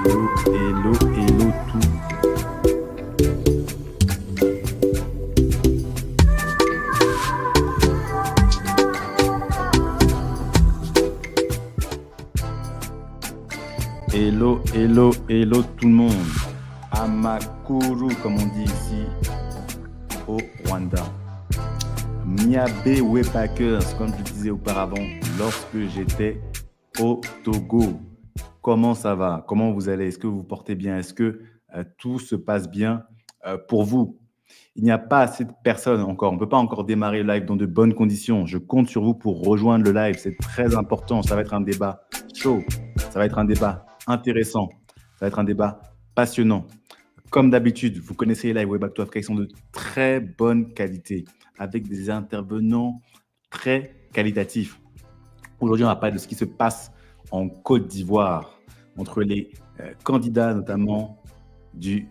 hello, hello tout. Hello, hello, hello tout le monde. Amakuru, comme on dit ici au Rwanda. Miabe Packers, comme je disais auparavant, lorsque j'étais au Togo. Comment ça va? Comment vous allez? Est-ce que vous vous portez bien? Est-ce que tout se passe bien pour vous? Il n'y a pas assez de personnes encore. On ne peut pas encore démarrer le live dans de bonnes conditions. Je compte sur vous pour rejoindre le live. C'est très important. Ça va être un débat chaud. Ça va être un débat intéressant. Ça va être un débat passionnant. Comme d'habitude, vous connaissez les lives Way Back to Africa. Ils sont de très bonne qualité avec des intervenants très qualitatifs. Aujourd'hui, on va parler de ce qui se passe en Côte d'Ivoire entre les candidats notamment du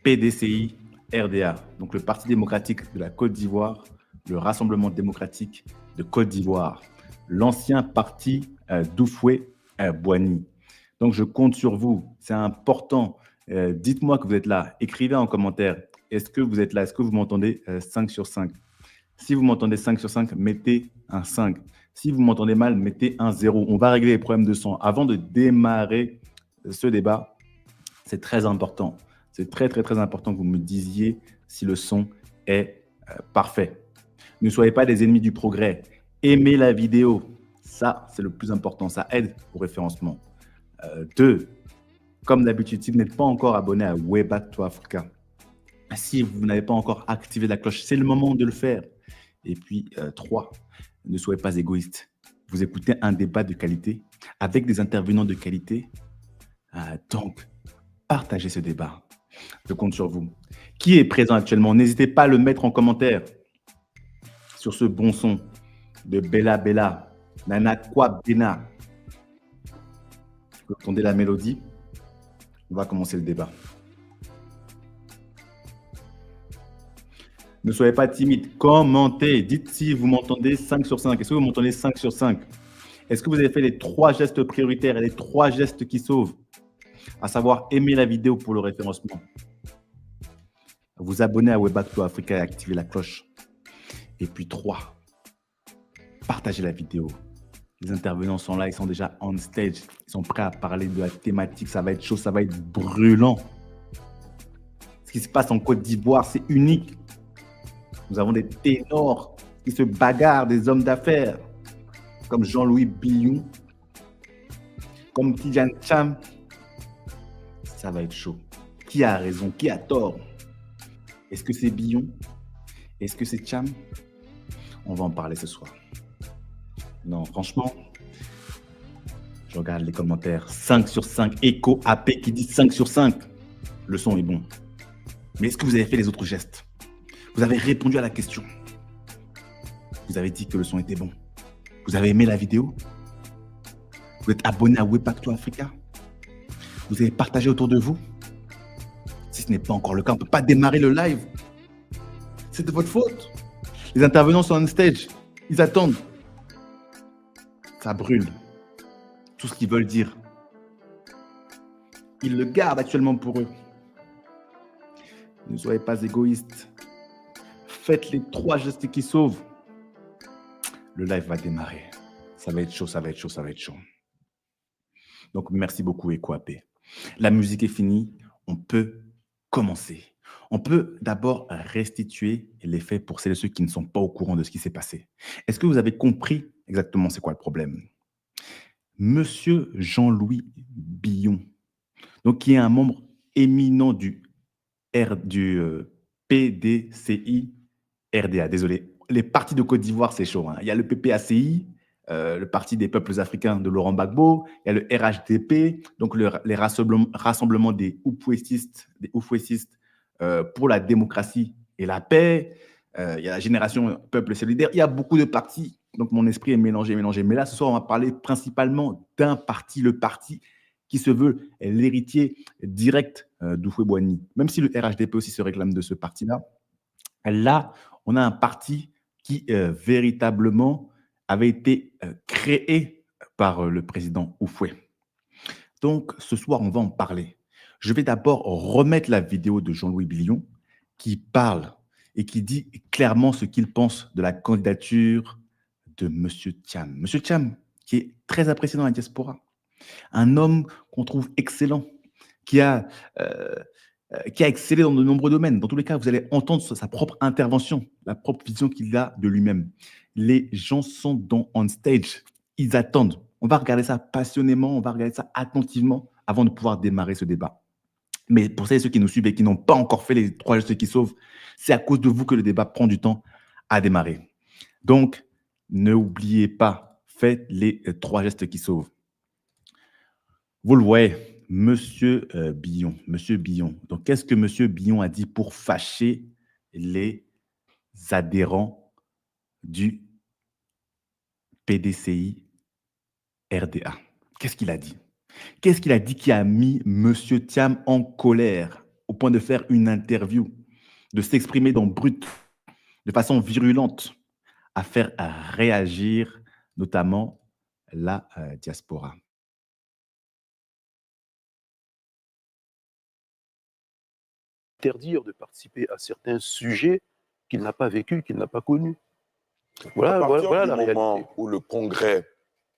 PDCI RDA, donc le Parti démocratique de la Côte d'Ivoire, le Rassemblement démocratique de Côte d'Ivoire, l'ancien parti d'Oufoué Boigny. Donc je compte sur vous, c'est important. Dites-moi que vous êtes là, écrivez en commentaire. Est-ce que vous êtes là? Est-ce que vous m'entendez 5 sur 5? Si vous m'entendez 5 sur 5, mettez un 5. Si vous m'entendez mal, mettez un 0. On va régler les problèmes de son. Avant de démarrer ce débat, c'est très important. C'est très, très, très important que vous me disiez si le son est parfait. Ne soyez pas des ennemis du progrès. Aimez la vidéo. Ça, c'est le plus important. Ça aide au référencement. 2, comme d'habitude, si vous n'êtes pas encore abonné à Way Back to Africa, si vous n'avez pas encore activé la cloche, c'est le moment de le faire. Et puis, 3, ne soyez pas égoïste. Vous écoutez un débat de qualité avec des intervenants de qualité. Donc, partagez ce débat. Je compte sur vous. Qui est présent actuellement? N'hésitez pas à le mettre en commentaire sur ce bon son de Bella Bella, Nana Kwa Bena. Vous entendez la mélodie? On va commencer le débat. Ne soyez pas timide. Commentez. Dites si vous m'entendez 5 sur 5. Est-ce que vous m'entendez 5 sur 5? Est-ce que vous avez fait les 3 gestes prioritaires et les 3 gestes qui sauvent? À savoir aimer la vidéo pour le référencement, vous abonner à Way Back to Africa et activer la cloche. Et puis 3, partagez la vidéo. Les intervenants sont là, ils sont déjà on stage. Ils sont prêts à parler de la thématique. Ça va être chaud, ça va être brûlant. Ce qui se passe en Côte d'Ivoire, c'est unique. Nous avons des ténors qui se bagarrent, des hommes d'affaires, comme Jean-Louis Billon, comme Tidjane Cham. Ça va être chaud. Qui a raison? Qui a tort? Est-ce que c'est Billon? Est-ce que c'est Cham? On va en parler ce soir. Non, franchement, je regarde les commentaires. 5 sur 5. Echo AP qui dit 5 sur 5. Le son est bon. Mais est-ce que vous avez fait les autres gestes? Vous avez répondu à la question. Vous avez dit que le son était bon. Vous avez aimé la vidéo? Vous êtes abonné à Way Back to Africa? Vous avez partagé autour de vous? Si ce n'est pas encore le cas, on ne peut pas démarrer le live. C'est de votre faute. Les intervenants sont on stage. Ils attendent. Ça brûle. Tout ce qu'ils veulent dire. Ils le gardent actuellement pour eux. Ne soyez pas égoïstes. Faites les 3 gestes qui sauvent. Le live va démarrer. Ça va être chaud, ça va être chaud, ça va être chaud. Donc, merci beaucoup, Ekwapé. La musique est finie. On peut commencer. On peut d'abord restituer les faits pour celles et ceux qui ne sont pas au courant de ce qui s'est passé. Est-ce que vous avez compris exactement c'est quoi le problème? Monsieur Jean-Louis Billon, donc qui est un membre éminent du PDCI RDA. Désolé, les partis de Côte d'Ivoire, c'est chaud. Il y a le PPACI, le Parti des peuples africains de Laurent Gbagbo, il y a le RHDP, donc les rassemblements des Oufouessistes pour la démocratie et la paix. Il y a la génération Peuple solidaire. Il y a beaucoup de partis. Donc, mon esprit est mélangé. Mais là, ce soir, on va parler principalement d'un parti, le parti qui se veut l'héritier direct d'Oufoué-Boigny. Même si le RHDP aussi se réclame de ce parti-là, là, on a un parti qui véritablement avait été créé par le président Oufoué. Donc, ce soir, on va en parler. Je vais d'abord remettre la vidéo de Jean-Louis Billon qui parle et qui dit clairement ce qu'il pense de la candidature de Monsieur Thiam. Monsieur Thiam, qui est très apprécié dans la diaspora, un homme qu'on trouve excellent, qui a, euh, qui a excellé dans de nombreux domaines. Dans tous les cas, vous allez entendre sa propre intervention, la propre vision qu'il a de lui-même. Les gens sont on stage, ils attendent. On va regarder ça passionnément, on va regarder ça attentivement avant de pouvoir démarrer ce débat. Mais pour celles et ceux qui nous suivent et qui n'ont pas encore fait les 3 gestes qui sauvent, c'est à cause de vous que le débat prend du temps à démarrer. Donc, n'oubliez pas, faites les 3 gestes qui sauvent. Vous le voyez, Monsieur Billon. Monsieur Billon. Donc, qu'est-ce que Monsieur Billon a dit pour fâcher les adhérents du PDCI RDA? Qu'est-ce qu'il a dit? Qu'est-ce qu'il a dit qui a mis Monsieur Thiam en colère au point de faire une interview, de s'exprimer dans Brut, de façon virulente, à faire réagir notamment la diaspora? Interdire de participer à certains sujets qu'il n'a pas vécu, qu'il n'a pas connus. Voilà, Voilà, à partir voilà du la moment réalité. où le Congrès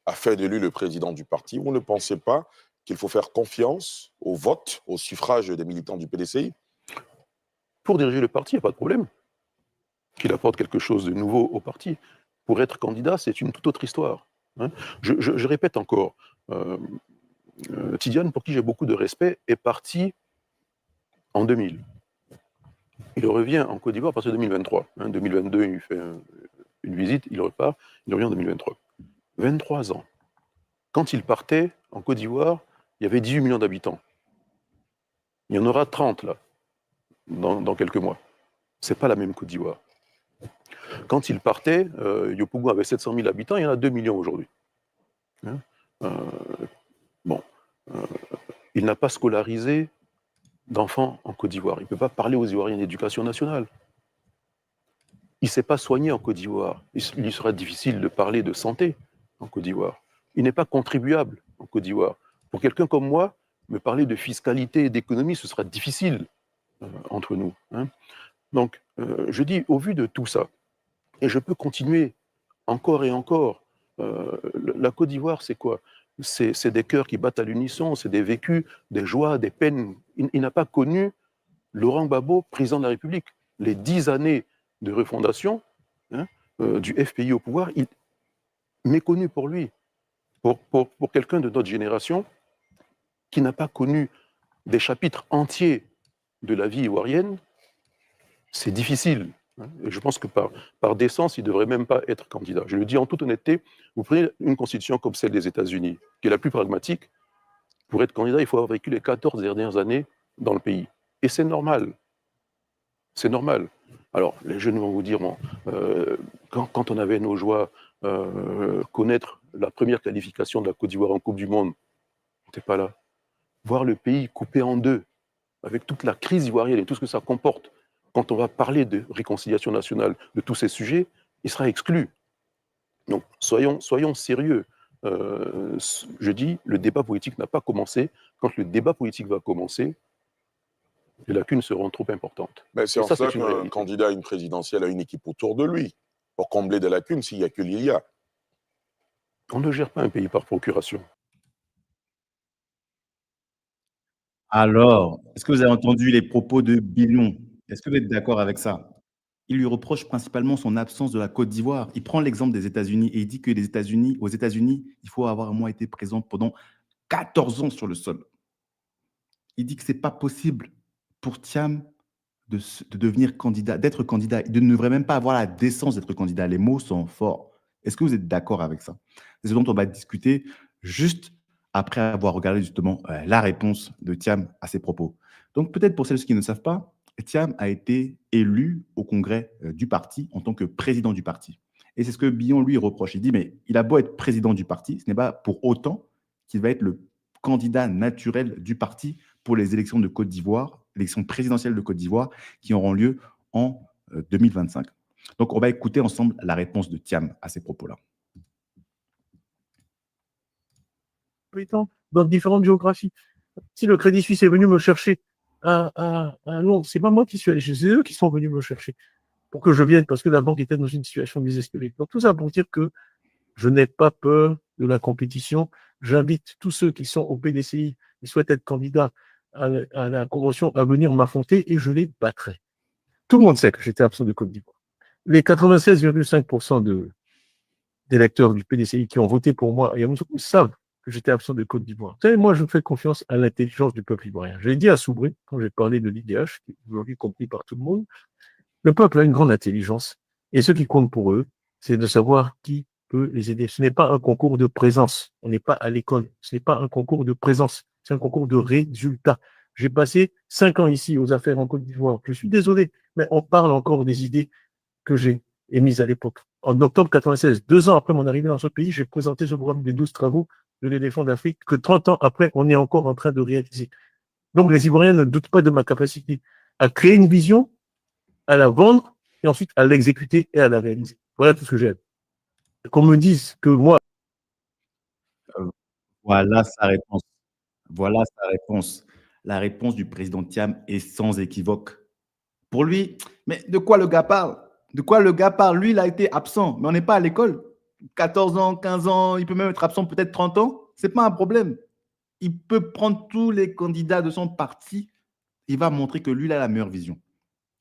a fait de lui le président du parti, vous ne pensez pas qu'il faut faire confiance au vote, au suffrage des militants du PDCI? Pour diriger le parti, il n'y a pas de problème. Qu'il apporte quelque chose de nouveau au parti. Pour être candidat, c'est une toute autre histoire. Hein. Je répète encore, Tidiane, pour qui j'ai beaucoup de respect, est parti en 2000. Il revient en Côte d'Ivoire à partir de 2023. En 2022, il fait une visite, il repart, il revient en 2023. 23 ans. Quand il partait en Côte d'Ivoire, il y avait 18 millions d'habitants. Il y en aura 30 là, dans quelques mois. Ce n'est pas la même Côte d'Ivoire. Quand il partait, Yopougon avait 700 000 habitants, il y en a 2 millions aujourd'hui. Hein il n'a pas scolarisé d'enfants en Côte d'Ivoire. Il ne peut pas parler aux Ivoiriens d'éducation nationale. Il ne s'est pas soigné en Côte d'Ivoire. Il lui sera difficile de parler de santé en Côte d'Ivoire. Il n'est pas contribuable en Côte d'Ivoire. Pour quelqu'un comme moi, me parler de fiscalité et d'économie, ce sera difficile entre nous. Hein. Donc, je dis, au vu de tout ça, et je peux continuer encore et encore, la Côte d'Ivoire, c'est quoi? C'est des cœurs qui battent à l'unisson, c'est des vécus, des joies, des peines. Il n'a pas connu Laurent Gbagbo, président de la République. Les 10 années de refondation du FPI au pouvoir, méconnu pour lui, pour quelqu'un de notre génération qui n'a pas connu des chapitres entiers de la vie ivoirienne, c'est difficile. Et je pense que par décence, il ne devrait même pas être candidat. Je le dis en toute honnêteté, vous prenez une constitution comme celle des États-Unis, qui est la plus pragmatique. Pour être candidat, il faut avoir vécu les 14 dernières années dans le pays. Et c'est normal. C'est normal. Alors, les jeunes vont vous dire, bon, quand on avait nos joies, connaître la première qualification de la Côte d'Ivoire en Coupe du Monde, on n'était pas là. Voir le pays coupé en deux, avec toute la crise ivoirienne et tout ce que ça comporte, quand on va parler de réconciliation nationale, de tous ces sujets, il sera exclu. Donc, soyons sérieux. Je dis, le débat politique n'a pas commencé. Quand le débat politique va commencer, les lacunes seront trop importantes. Mais c'est en ça qu'un candidat à une présidentielle a une équipe autour de lui, pour combler des lacunes s'il n'y a que l'IA. On ne gère pas un pays par procuration. Alors, est-ce que vous avez entendu les propos de Billon? Est-ce que vous êtes d'accord avec ça? Il lui reproche principalement son absence de la Côte d'Ivoire. Il prend l'exemple des États-Unis et il dit que aux États-Unis, il faut avoir au moins été présent pendant 14 ans sur le sol. Il dit que ce n'est pas possible pour Thiam de devenir candidat, d'être candidat. Il ne devrait même pas avoir la décence d'être candidat. Les mots sont forts. Est-ce que vous êtes d'accord avec ça? C'est ce dont on va discuter juste après avoir regardé justement la réponse de Thiam à ses propos. Donc peut-être pour celles qui ne savent pas, Thiam a été élu au congrès du parti en tant que président du parti. Et c'est ce que Billon lui reproche. Il dit, mais il a beau être président du parti, ce n'est pas pour autant qu'il va être le candidat naturel du parti pour les élections de Côte d'Ivoire, l'élection présidentielle de Côte d'Ivoire qui auront lieu en 2025. Donc, on va écouter ensemble la réponse de Thiam à ces propos-là. dans différentes géographies. Si le Crédit Suisse est venu me chercher à Londres, c'est pas moi qui suis allé chez eux qui sont venus me chercher pour que je vienne, parce que la banque était dans une situation désespérée. Donc tout ça pour dire que je n'ai pas peur de la compétition. J'invite tous ceux qui sont au PDCI, qui souhaitent être candidats à la convention, à venir m'affronter et je les battrai. Tout le monde sait que j'étais absent de Côte d'Ivoire. Les 96,5% d'électeurs du PDCI qui ont voté pour moi, et ils savent que j'étais absent de Côte d'Ivoire. Vous savez, moi, je fais confiance à l'intelligence du peuple ivoirien. Je l'ai dit à Soubré, quand j'ai parlé de l'IDH, qui est aujourd'hui compris par tout le monde, le peuple a une grande intelligence. Et ce qui compte pour eux, c'est de savoir qui peut les aider. Ce n'est pas un concours de présence. On n'est pas à l'école. Ce n'est pas un concours de présence. C'est un concours de résultats. J'ai passé 5 ans ici aux affaires en Côte d'Ivoire. Je suis désolé, mais on parle encore des idées que j'ai émises à l'époque. En octobre 96, 2 ans après mon arrivée dans ce pays, j'ai présenté ce programme des 12 travaux de l'éléphant d'Afrique que 30 ans après, on est encore en train de réaliser. Donc, les Ivoiriens ne doutent pas de ma capacité à créer une vision, à la vendre et ensuite à l'exécuter et à la réaliser. Voilà tout ce que j'aime. Qu'on me dise que moi... Voilà sa réponse. Voilà sa réponse. La réponse du président Thiam est sans équivoque. Pour lui, mais de quoi le gars parle? De quoi le gars parle? Lui, il a été absent, mais on n'est pas à l'école. 14 ans, 15 ans, il peut même être absent peut-être 30 ans. Ce n'est pas un problème. Il peut prendre tous les candidats de son parti. Il va montrer que lui, il a la meilleure vision.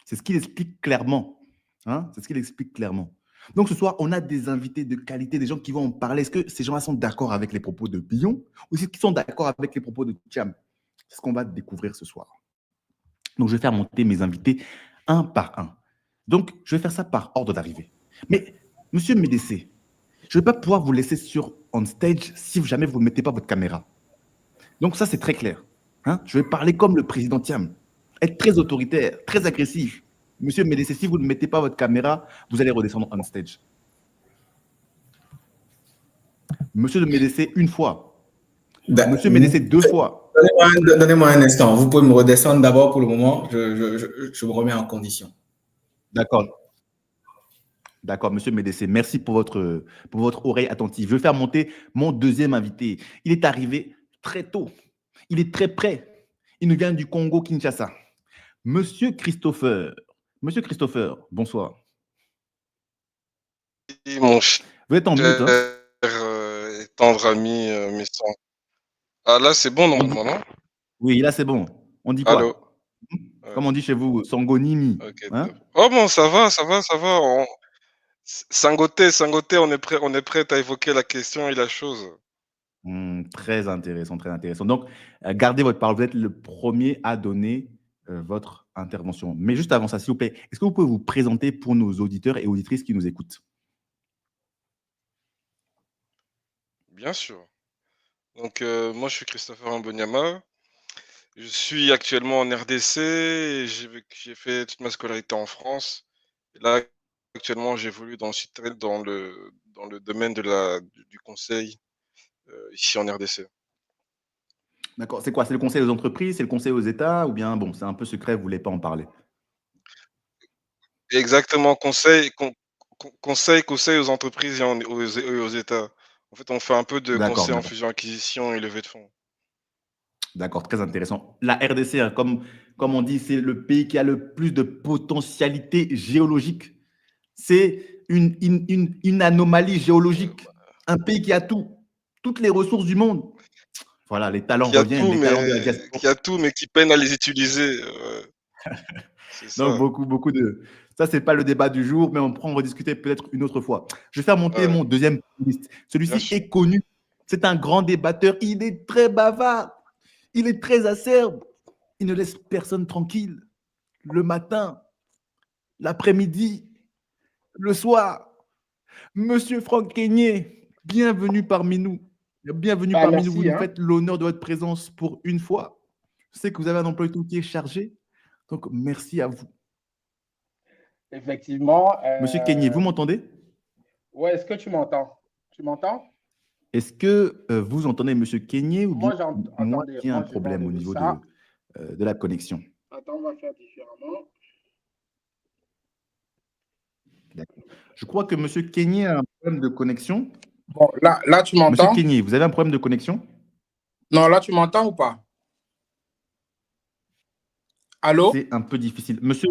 C'est ce qu'il explique clairement. Hein? C'est ce qu'il explique clairement. Donc, ce soir, on a des invités de qualité, des gens qui vont en parler. Est-ce que ces gens-là sont d'accord avec les propos de Billon ou est-ce qu'ils sont d'accord avec les propos de Thiam? C'est ce qu'on va découvrir ce soir. Donc, je vais faire monter mes invités un par un. Donc, je vais faire ça par ordre d'arrivée. Mais, monsieur Médécé, je ne vais pas pouvoir vous laisser sur on stage si jamais vous ne mettez pas votre caméra. Donc, ça, c'est très clair. Hein? Je vais parler comme le président Thiam, être très autoritaire, très agressif. Monsieur Médécé, si vous ne mettez pas votre caméra, vous allez redescendre on stage. Monsieur Médécé, une fois. Monsieur Médécé, 2 fois. Donnez-moi un instant. Vous pouvez me redescendre d'abord pour le moment. Je me remets en condition. D'accord. D'accord, monsieur Médécé, merci pour votre oreille attentive. Je vais faire monter mon deuxième invité. Il est arrivé très tôt. Il est très près. Il nous vient du Congo, Kinshasa. Monsieur Christopher. Monsieur Christopher, bonsoir. Oui, mon cher Vous êtes en mute, hein? et tendre ami, mes sons. Ah là, c'est bon normalement, non? Oui, là c'est bon. On dit quoi? Allô? Comme on dit chez vous, Sangonimi. Ok, Hein? top. Oh bon, ça va. Sangoté, on est prêt à évoquer la question et la chose. Très intéressant, très intéressant. Donc, gardez votre parole. Vous êtes le premier à donner votre intervention. Mais juste avant ça, s'il vous plaît, est-ce que vous pouvez vous présenter pour nos auditeurs et auditrices qui nous écoutent? Bien sûr. Donc, moi, je suis Christopher Mbonyama. Je suis actuellement en RDC. Et j'ai fait toute ma scolarité en France. Et là, actuellement, j'évolue dans le domaine du conseil ici en RDC. D'accord. C'est quoi? C'est le conseil aux entreprises, c'est le conseil aux États ou bien, bon, c'est un peu secret, vous ne voulez pas en parler? Exactement, conseil aux entreprises et aux États. En fait, on fait un peu de D'accord, conseil en d'accord. fusion-acquisition et levée de fonds. D'accord, très intéressant. La RDC, hein, comme on dit, c'est le pays qui a le plus de potentialité géologique. C'est une anomalie géologique. Un pays qui a tout, toutes les ressources du monde. Voilà, les talents reviennent, les talents de la diaspora. Qui a tout, mais qui peine à les utiliser. C'est ça. Donc, beaucoup de... Ça, ce n'est pas le débat du jour, mais on pourra en rediscuter peut-être une autre fois. Je vais faire monter mon deuxième panéliste. Celui-ci est connu. C'est un grand débatteur. Il est très bavard. Il est très acerbe. Il ne laisse personne tranquille. Le matin, l'après-midi, le soir. Monsieur Franck Keigné, bienvenue parmi nous. Bienvenue parmi merci, nous. Vous nous faites l'honneur de votre présence pour une fois. Je sais que vous avez un emploi du temps qui est chargé. Donc, merci à vous. Effectivement. Monsieur Keigné, vous m'entendez? Oui, est-ce que tu m'entends? Tu m'entends? Est-ce que vous entendez Monsieur Keigné ou bien moi qui a un problème au niveau de la connexion? Attends, on va faire différemment. D'accord. Je crois que Monsieur Keigné a un problème de connexion. Bon, là tu m'entends? Monsieur Keigné, vous avez un problème de connexion? Non, là, tu m'entends ou pas? Allô? C'est un peu difficile. Monsieur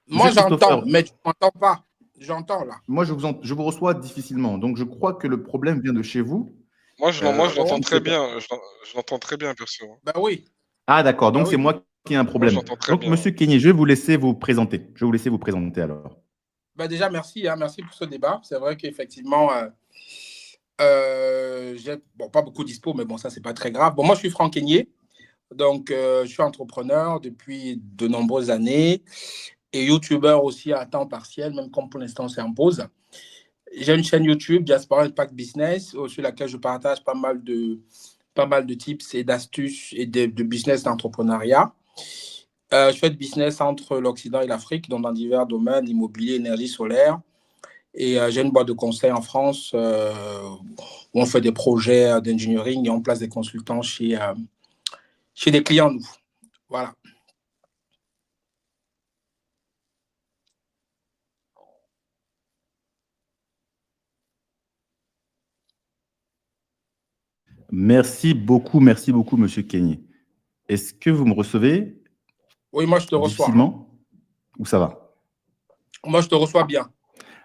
Moi, Christopher, j'entends, mais tu m'entends pas. J'entends là. moi, je vous reçois difficilement. Donc, je crois que le problème vient de chez vous. Moi, je Ah bon? l'entends Je sais très pas. bien. Je l'entends très bien, perso. Ben oui, Ah, d'accord. ben Donc, c'est oui. moi qui ai un Moi, je problème. l'entends très Donc, bien. Monsieur Kenny, je vais vous laisser vous présenter. Je vais vous laisser vous présenter alors. Ben déjà, merci, hein, merci pour ce débat. C'est vrai qu'effectivement, j'ai bon, pas beaucoup dispo, mais bon, ça, c'est pas très grave. Bon, moi, je suis Franck Aigné. Donc, je suis entrepreneur depuis de nombreuses années et youtubeur aussi à temps partiel, même comme pour l'instant, on s'impose. J'ai une chaîne YouTube, Diaspora Impact Business, sur laquelle je partage pas mal de tips et d'astuces et de business d'entrepreneuriat. Je fais du business entre l'Occident et l'Afrique, dans divers domaines, immobilier, énergie solaire. Et j'ai une boîte de conseil en France où on fait des projets d'engineering et on place des consultants chez des clients, nous. Voilà. Merci beaucoup, Monsieur Kenny. Est-ce que vous me recevez Oui, moi, je te reçois. difficilement ou ça va? Moi, je te reçois bien.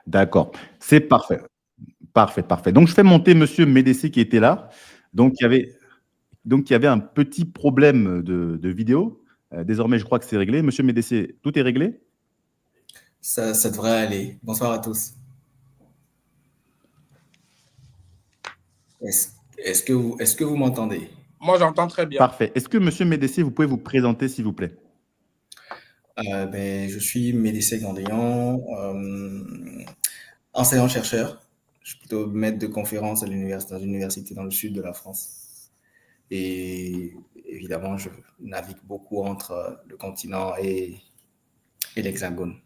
D'accord, c'est parfait. Parfait, parfait. Donc, je fais monter Monsieur Médécé qui était là. Donc, il y avait un petit problème de vidéo. Désormais, je crois que c'est réglé. Monsieur Médécé, tout est réglé? Ça devrait aller. Bonsoir à tous. Est-ce que vous m'entendez? Moi, j'entends très bien. Parfait. Est-ce que Monsieur Médécé, vous pouvez vous présenter, s'il vous plaît? Je suis Médécé Gandéon, enseignant-chercheur. Je suis plutôt maître de conférence dans une université dans le sud de la France. Et évidemment, je navigue beaucoup entre le continent et l'Hexagone.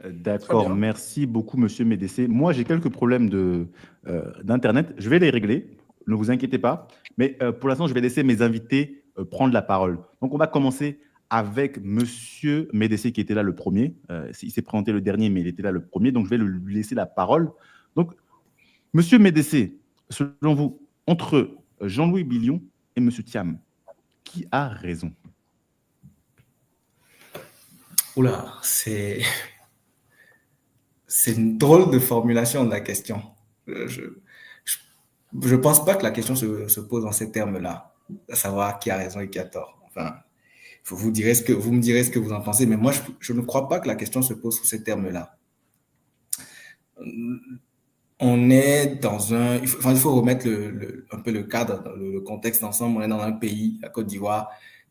D'accord, merci beaucoup, Monsieur Médécé. Moi, j'ai quelques problèmes d'Internet. Je vais les régler, ne vous inquiétez pas. Mais pour l'instant, je vais laisser mes invités prendre la parole. Donc, on va commencer avec Monsieur Médécé qui était là le premier. Il s'est présenté le dernier, mais il était là le premier. Donc, je vais lui laisser la parole. Donc, Monsieur Médécé, selon vous, entre Jean-Louis Billion et Monsieur Thiam, qui a raison? Oula, c'est une drôle de formulation de la question. Je pense pas que la question se pose en ces termes-là, à savoir qui a raison et qui a tort. Enfin, vous me direz ce que vous en pensez, mais moi, je ne crois pas que la question se pose sous ces termes-là. On est dans il faut remettre un peu le cadre, le contexte ensemble. On est dans un pays, la Côte d'Ivoire,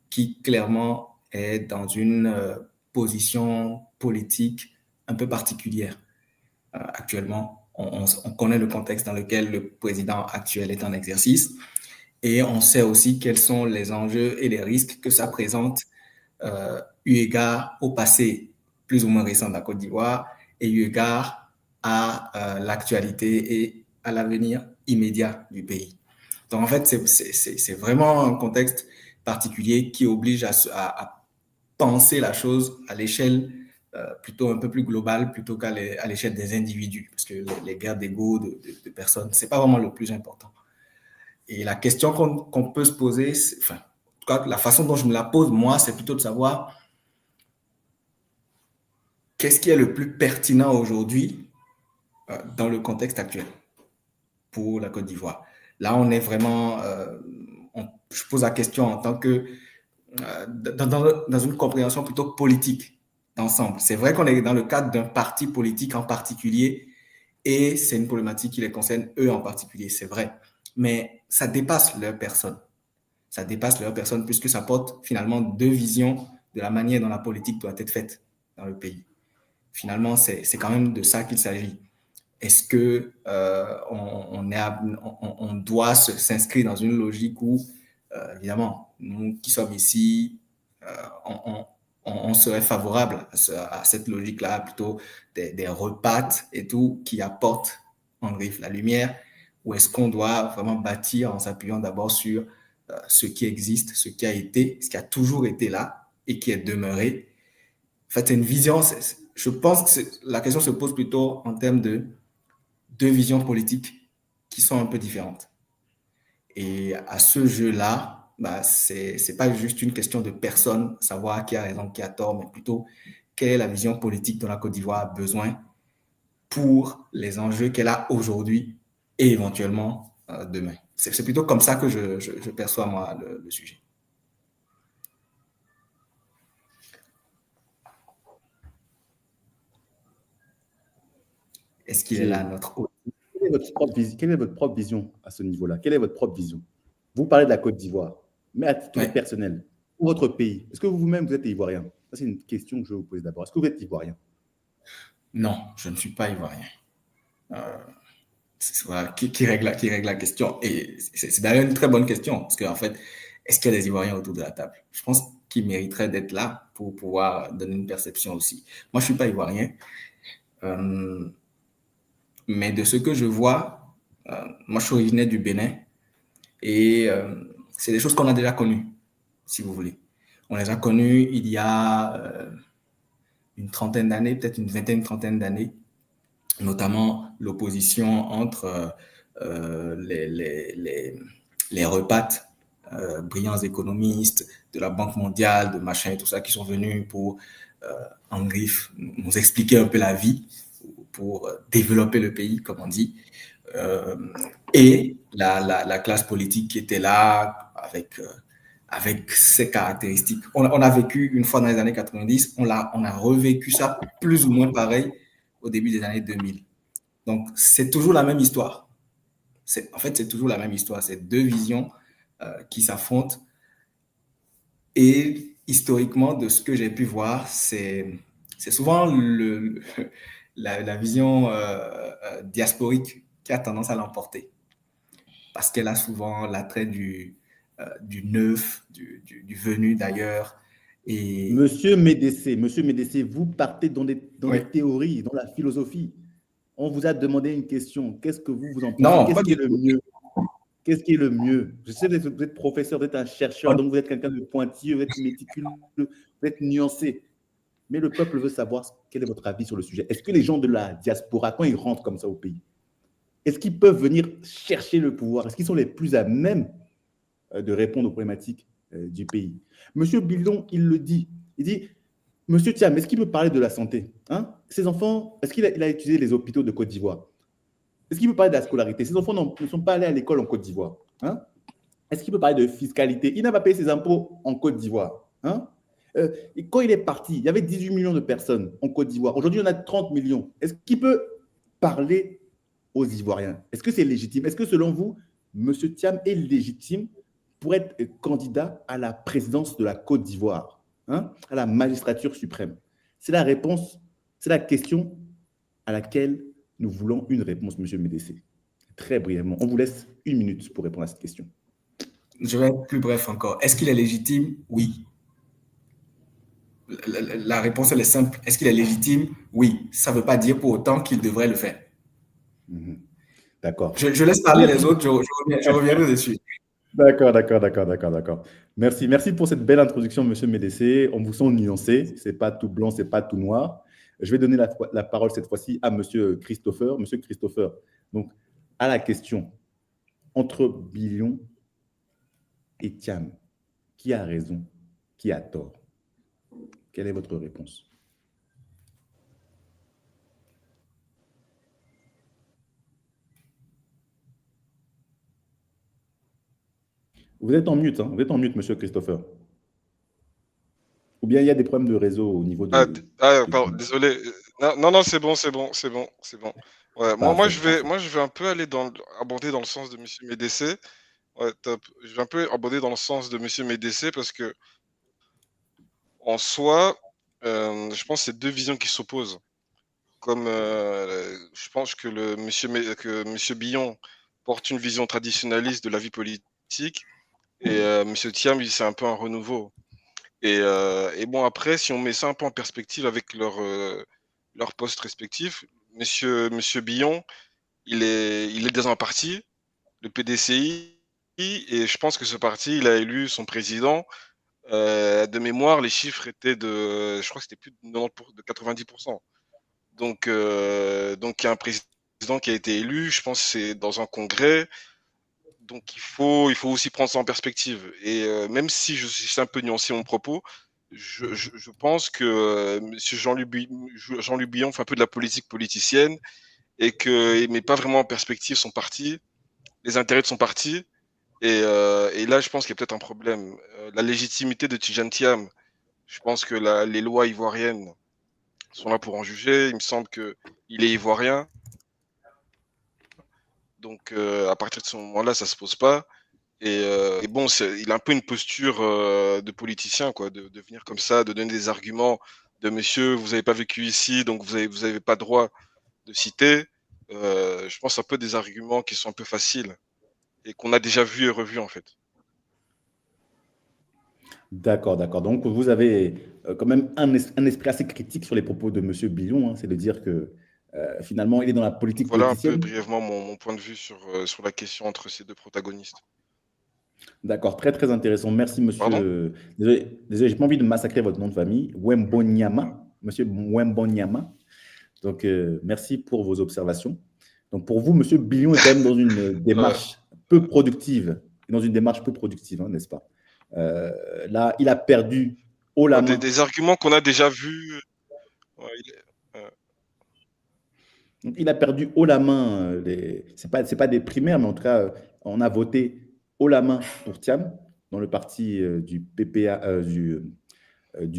qui clairement est dans une position politique un peu particulière. Actuellement, on connaît le contexte dans lequel le président actuel est en exercice et on sait aussi quels sont les enjeux et les risques que ça présente eu égard au passé plus ou moins récent de la Côte d'Ivoire et eu égard à l'actualité et à l'avenir immédiat du pays. Donc, en fait, c'est vraiment un contexte particulier qui oblige à penser la chose à l'échelle plutôt un peu plus globale plutôt qu'à l'échelle des individus, parce que les guerres d'ego de personnes, c'est pas vraiment le plus important. Et la question qu'on peut se poser, enfin, en tout cas, la façon dont je me la pose, moi, c'est plutôt de savoir qu'est-ce qui est le plus pertinent aujourd'hui dans le contexte actuel pour la Côte d'Ivoire. Là, on est vraiment, je pose la question en tant que dans une compréhension plutôt politique d'ensemble. C'est vrai qu'on est dans le cadre d'un parti politique en particulier et c'est une problématique qui les concerne eux en particulier, c'est vrai. Mais ça dépasse leur personne. Ça dépasse leur personne puisque ça porte finalement deux visions de la manière dont la politique doit être faite dans le pays. Finalement, c'est quand même de ça qu'il s'agit. Est-ce que on doit s'inscrire dans une logique où, évidemment, nous qui sommes ici, on serait favorable à cette logique-là, plutôt des repattes et tout qui apportent en griffe la lumière, ou est-ce qu'on doit vraiment bâtir en s'appuyant d'abord sur ce qui existe, ce qui a été, ce qui a toujours été là et qui est demeuré? En fait, c'est une vision, je pense que la question se pose plutôt en termes de deux visions politiques qui sont un peu différentes. Et à ce jeu-là, bah, c'est pas juste une question de personne, savoir qui a raison, qui a tort, mais plutôt quelle est la vision politique dont la Côte d'Ivoire a besoin pour les enjeux qu'elle a aujourd'hui et éventuellement demain. C'est plutôt comme ça que je perçois, moi, le sujet. Est-ce qu'il est là, notre hôte? Quelle est votre propre vision à ce niveau-là? Quelle est votre propre vision? Vous parlez de la Côte d'Ivoire, mais à titre personnel, pour votre pays, est-ce que vous-même, vous êtes ivoirien? Ça, c'est une question que je vais vous poser d'abord. Est-ce que vous êtes ivoirien? Non, je ne suis pas ivoirien. Voilà, qui règle la question. Et c'est d'ailleurs une très bonne question, parce qu'en fait, est-ce qu'il y a des Ivoiriens autour de la table? Je pense qu'ils mériteraient d'être là pour pouvoir donner une perception aussi. Moi, je ne suis pas ivoirien, mais de ce que je vois, moi, je suis originaire du Bénin, et c'est des choses qu'on a déjà connues, si vous voulez. On les a connues il y a une trentaine d'années, peut-être une vingtaine, trentaine d'années, notamment l'opposition entre les repates, brillants économistes de la Banque mondiale, de machin et tout ça, qui sont venus pour, en griffe, nous expliquer un peu la vie, pour développer le pays, comme on dit, et la classe politique qui était là avec ses caractéristiques. On a vécu une fois dans les années 90, on a revécu ça plus ou moins pareil au début des années 2000. Donc, c'est toujours la même histoire. En fait, c'est toujours la même histoire. C'est deux visions qui s'affrontent. Et historiquement, de ce que j'ai pu voir, c'est souvent la vision diasporique qui a tendance à l'emporter. Parce qu'elle a souvent l'attrait du neuf, du venu d'ailleurs. Et... Monsieur Médécé, vous partez dans des théories, dans la philosophie. On vous a demandé une question. Qu'est-ce que vous en pensez? Non, qu'est-ce qui est le mieux? Qu'est-ce qui est le mieux? Je sais que vous êtes professeur, vous êtes un chercheur, donc vous êtes quelqu'un de pointilleux, vous êtes méticuleux, vous êtes nuancé. Mais le peuple veut savoir quel est votre avis sur le sujet. Est-ce que les gens de la diaspora, quand ils rentrent comme ça au pays, est-ce qu'ils peuvent venir chercher le pouvoir? Est-ce qu'ils sont les plus à même de répondre aux problématiques du pays? Monsieur Bildon, il le dit. Il dit, Monsieur Thiam, est-ce qu'il peut parler de la santé? Ces enfants, est-ce qu'il a utilisé les hôpitaux de Côte d'Ivoire? Est-ce qu'il peut parler de la scolarité? Ces enfants ne sont pas allés à l'école en Côte d'Ivoire. Est-ce qu'il peut parler de fiscalité? Il n'a pas payé ses impôts en Côte d'Ivoire. Et quand il est parti, il y avait 18 millions de personnes en Côte d'Ivoire. Aujourd'hui, on a 30 millions. Est-ce qu'il peut parler aux Ivoiriens? Est-ce que c'est légitime? Est-ce que selon vous, M. Thiam est légitime pour être candidat à la présidence de la Côte d'Ivoire, à la magistrature suprême? C'est la réponse, c'est la question à laquelle nous voulons une réponse, M. Médécé. Très brièvement, on vous laisse 1 minute pour répondre à cette question. Je vais être plus bref encore. Est-ce qu'il est légitime? Oui. La réponse, elle est simple. Est-ce qu'il est légitime? Oui. Ça ne veut pas dire pour autant qu'il devrait le faire. D'accord. Je laisse parler les autres, je reviendrai dessus. D'accord. Merci pour cette belle introduction, M. Médécé. On vous sent nuancé. Ce n'est pas tout blanc, ce n'est pas tout noir. Je vais donner la parole cette fois-ci à M. Christopher. M. Christopher, donc, à la question, entre Billion et Thiam, qui a raison, qui a tort? Quelle est votre réponse? Vous êtes en mute, vous êtes en mute, M. Christopher. Ou bien il y a des problèmes de réseau au niveau de... pardon, désolé. Non, c'est bon. Ouais, moi, je vais un peu aborder dans le sens de M. Médécé. Ouais, top. Je vais un peu aborder dans le sens de M. Médécé parce que, en soi, je pense que c'est deux visions qui s'opposent. Comme je pense que M. Billon porte une vision traditionnaliste de la vie politique et M. Thiam, c'est un peu un renouveau. Et bon, après, si on met ça un peu en perspective avec leurs postes respectifs, Monsieur Billon, il est dans un parti, le PDCI, et je pense que ce parti, il a élu son président De mémoire, les chiffres étaient je crois que c'était plus de 90 de 90%. Donc, il y a un président qui a été élu, je pense que c'est dans un congrès. Donc, il faut aussi prendre ça en perspective. Et même si je suis un peu nuancé mon propos, je pense que M. Jean-Luc Billon fait un peu de la politique politicienne et qu'il ne met pas vraiment en perspective son parti, les intérêts de son parti. Et là, je pense qu'il y a peut-être un problème. La légitimité de Tidjane Thiam, je pense que les lois ivoiriennes sont là pour en juger. Il me semble qu'il est ivoirien. Donc, à partir de ce moment-là, ça ne se pose pas. Et bon, il a un peu une posture de politicien, quoi, de venir comme ça, de donner des arguments de monsieur, vous n'avez pas vécu ici, donc vous avez pas droit de citer. Je pense un peu des arguments qui sont un peu faciles et qu'on a déjà vu et revu en fait. D'accord, d'accord. Donc, vous avez quand même un esprit assez critique sur les propos de M. Billon, hein, c'est de dire que finalement, il est dans la politique Voilà un peu politicienne. brièvement mon point de vue sur la question entre ces deux protagonistes. D'accord, très très intéressant. Merci, Pardon? monsieur. Désolé, j'ai pas envie de massacrer votre nom de famille. Wembonyama, monsieur Wembonyama. Donc, merci pour vos observations. Donc, pour vous, monsieur Billon est quand même dans une démarche peu productive, hein, n'est-ce pas? Là, il a perdu haut la main. Des arguments qu'on a déjà vus. Ouais, Il a perdu haut la main. C'est pas des primaires, mais en tout cas, on a voté haut la main pour Thiam dans le parti du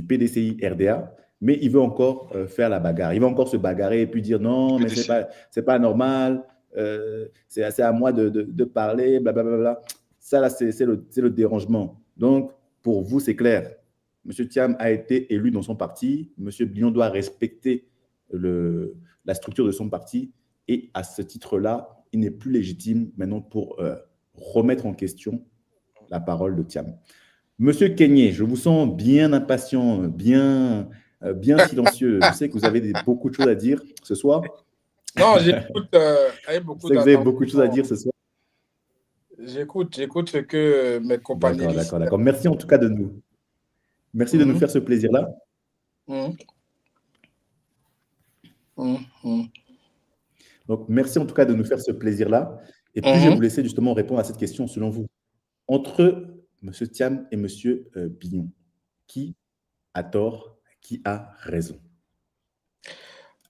PDCI RDA, mais il veut encore faire la bagarre. Il va encore se bagarrer et puis dire non, mais c'est pas normal. C'est à moi de parler, blablabla. Ça, là, c'est le dérangement. Donc, pour vous, c'est clair. M. Thiam a été élu dans son parti. M. Billon doit respecter la structure de son parti. Et à ce titre-là, il n'est plus légitime maintenant pour remettre en question la parole de Thiam. Monsieur Kenyé, je vous sens bien impatient, bien silencieux. Je sais que vous avez beaucoup de choses à dire ce soir. Non, j'écoute avec beaucoup d'attention. Vous avez beaucoup de choses à dire ce soir. J'écoute ce que mes compagnons. D'accord. Merci en tout cas de nous. Merci de nous faire ce plaisir-là. Donc, merci en tout cas de nous faire ce plaisir-là. Et puis, je vais vous laisser justement répondre à cette question selon vous. Entre M. Thiam et M. Billon, qui a tort, qui a raison?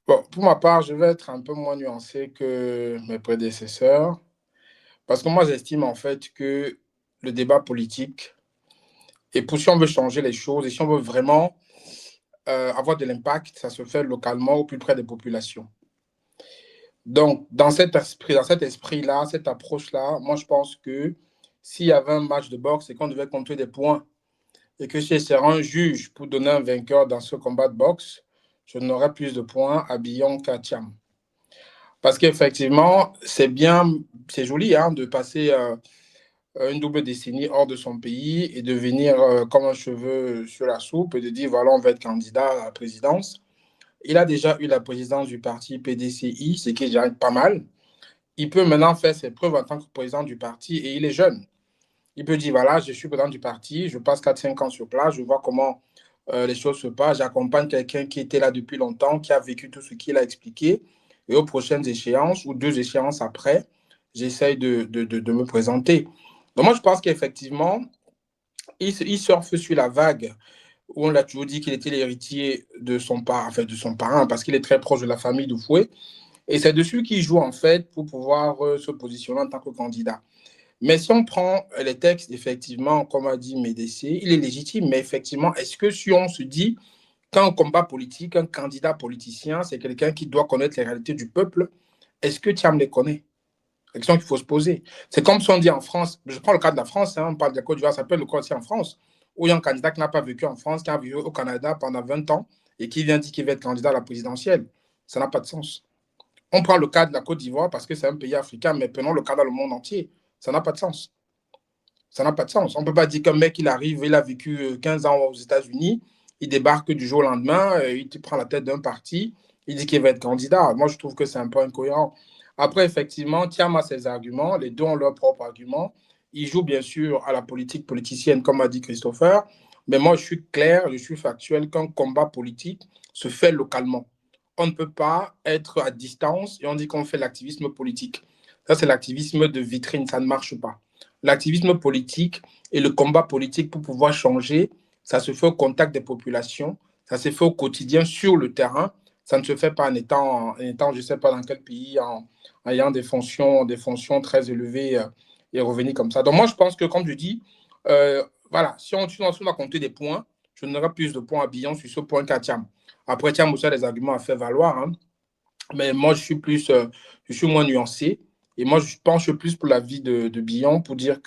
Bon, pour ma part, je vais être un peu moins nuancé que mes prédécesseurs, parce que moi, j'estime en fait que le débat politique, et pour si on veut changer les choses, et si on veut vraiment avoir de l'impact, ça se fait localement au plus près des populations. Donc, dans cet esprit-là, cette approche-là, moi, je pense que s'il y avait un match de boxe et qu'on devait compter des points, et que si c'est un juge pour donner un vainqueur dans ce combat de boxe, je n'aurais plus de points à Billon qu'à Thiam. Parce qu'effectivement, c'est joli hein, de passer une double décennie hors de son pays et de venir comme un cheveu sur la soupe et de dire, voilà, on va être candidat à la présidence. Il a déjà eu la présidence du parti PDCI, ce qui est déjà pas mal. Il peut maintenant faire ses preuves en tant que président du parti et il est jeune. Il peut dire, voilà, je suis président du parti, je passe 4-5 ans sur place, je vois comment les choses se passent, j'accompagne quelqu'un qui était là depuis longtemps, qui a vécu tout ce qu'il a expliqué, et aux prochaines échéances, ou 2 échéances après, j'essaye de me présenter. Donc moi, je pense qu'effectivement, il surfe sur la vague où on l'a toujours dit qu'il était l'héritier de son parrain, parce qu'il est très proche de la famille d'Oufoué, et c'est dessus qu'il joue en fait pour pouvoir se positionner en tant que candidat. Mais si on prend les textes, effectivement, comme a dit Médécé, il est légitime. Mais effectivement, est-ce que si on se dit qu'un combat politique, un candidat politicien, c'est quelqu'un qui doit connaître les réalités du peuple, est-ce que Thiam les connaît? C'est la question qu'il faut se poser. C'est comme si on dit en France, je prends le cas de la France, hein, on parle de la Côte d'Ivoire, ça peut être le cas aussi en France, où il y a un candidat qui n'a pas vécu en France, qui a vécu au Canada pendant 20 ans et qui vient dire qu'il va être candidat à la présidentielle. Ça n'a pas de sens. On prend le cas de la Côte d'Ivoire parce que c'est un pays africain, mais prenons le cas dans le monde entier. Ça n'a pas de sens. Ça n'a pas de sens. On ne peut pas dire qu'un mec, il arrive, il a vécu 15 ans aux États-Unis, il débarque du jour au lendemain, il prend la tête d'un parti, il dit qu'il va être candidat. Moi, je trouve que c'est un peu incohérent. Après, effectivement, Thiam a ses arguments, les deux ont leurs propres arguments. Ils jouent bien sûr à la politique politicienne, comme a dit Christopher. Mais moi, je suis clair, je suis factuel qu'un combat politique se fait localement. On ne peut pas être à distance et on dit qu'on fait l'activisme politique. Ça, c'est l'activisme de vitrine, ça ne marche pas. L'activisme politique et le combat politique pour pouvoir changer, ça se fait au contact des populations, ça se fait au quotidien sur le terrain. Ça ne se fait pas en étant je ne sais pas dans quel pays, en ayant des fonctions très élevées et revenir comme ça. Donc moi, je pense que, comme je dis, voilà, si on a compté des points, je donnerai plus de points à Billon sur ce point qu'à Thiam. Après, Thiam aussi a des arguments à faire valoir, hein. Mais moi, je suis moins nuancé. Et moi, je penche plus pour l'avis de Billon pour dire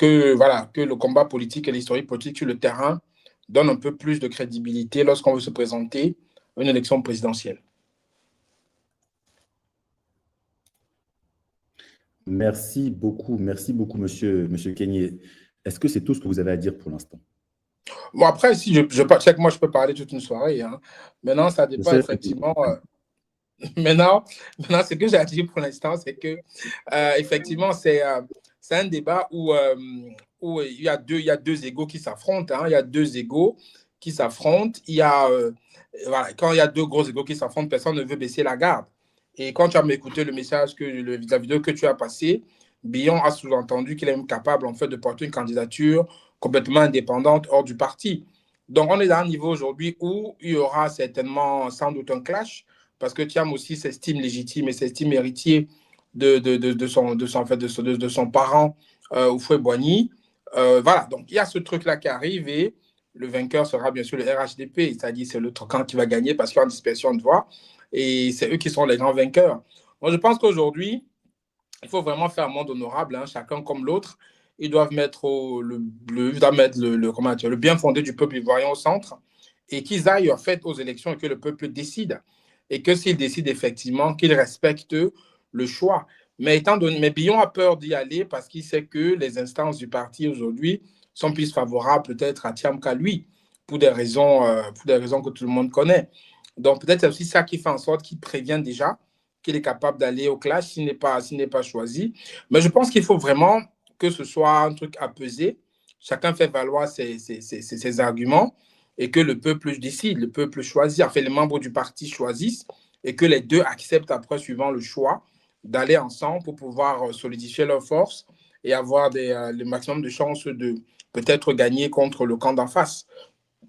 voilà, que le combat politique et l'historique politique sur le terrain donnent un peu plus de crédibilité lorsqu'on veut se présenter à une élection présidentielle. Merci beaucoup, monsieur Kenyé. Est-ce que c'est tout ce que vous avez à dire pour l'instant? Bon, après, si je sais que moi, je peux parler toute une soirée, hein. Maintenant, ça dépend effectivement. Maintenant, ce que j'ai à dire pour l'instant, c'est que effectivement, c'est un débat où il y a deux égos qui s'affrontent, hein. Il y a deux égos qui s'affrontent. Voilà, quand il y a deux gros égos qui s'affrontent, personne ne veut baisser la garde. Et quand tu as écouté le message, la vidéo que tu as passée, Billon a sous-entendu qu'il est même capable en fait de porter une candidature complètement indépendante hors du parti. Donc, on est à un niveau aujourd'hui où il y aura certainement, sans doute, un clash, parce que Thiam aussi s'estime légitime et s'estime héritier de son parent, Houphouët-Boigny. Voilà, donc il y a ce truc-là qui arrive et le vainqueur sera bien sûr le RHDP, c'est-à-dire c'est l'autre camp qui va gagner parce qu'il y a une dispersion de voix et c'est eux qui sont les grands vainqueurs. Moi, je pense qu'aujourd'hui, il faut vraiment faire un monde honorable, hein, chacun comme l'autre. Ils doivent mettre le bien fondé du peuple ivoirien au centre et qu'ils aillent en fait aux élections et que le peuple décide. Et que s'il décide effectivement qu'il respecte le choix. Mais Billon a peur d'y aller parce qu'il sait que les instances du parti aujourd'hui sont plus favorables peut-être à Thiam qu'à lui, pour des raisons que tout le monde connaît. Donc peut-être c'est aussi ça qui fait en sorte qu'il prévient déjà qu'il est capable d'aller au clash s'il n'est pas choisi. Mais je pense qu'il faut vraiment que ce soit un truc à peser. Chacun fait valoir ses arguments et que le peuple décide, le peuple choisit, enfin les membres du parti choisissent et que les deux acceptent après, suivant le choix, d'aller ensemble pour pouvoir solidifier leurs forces et avoir le maximum de chances de peut-être gagner contre le camp d'en face.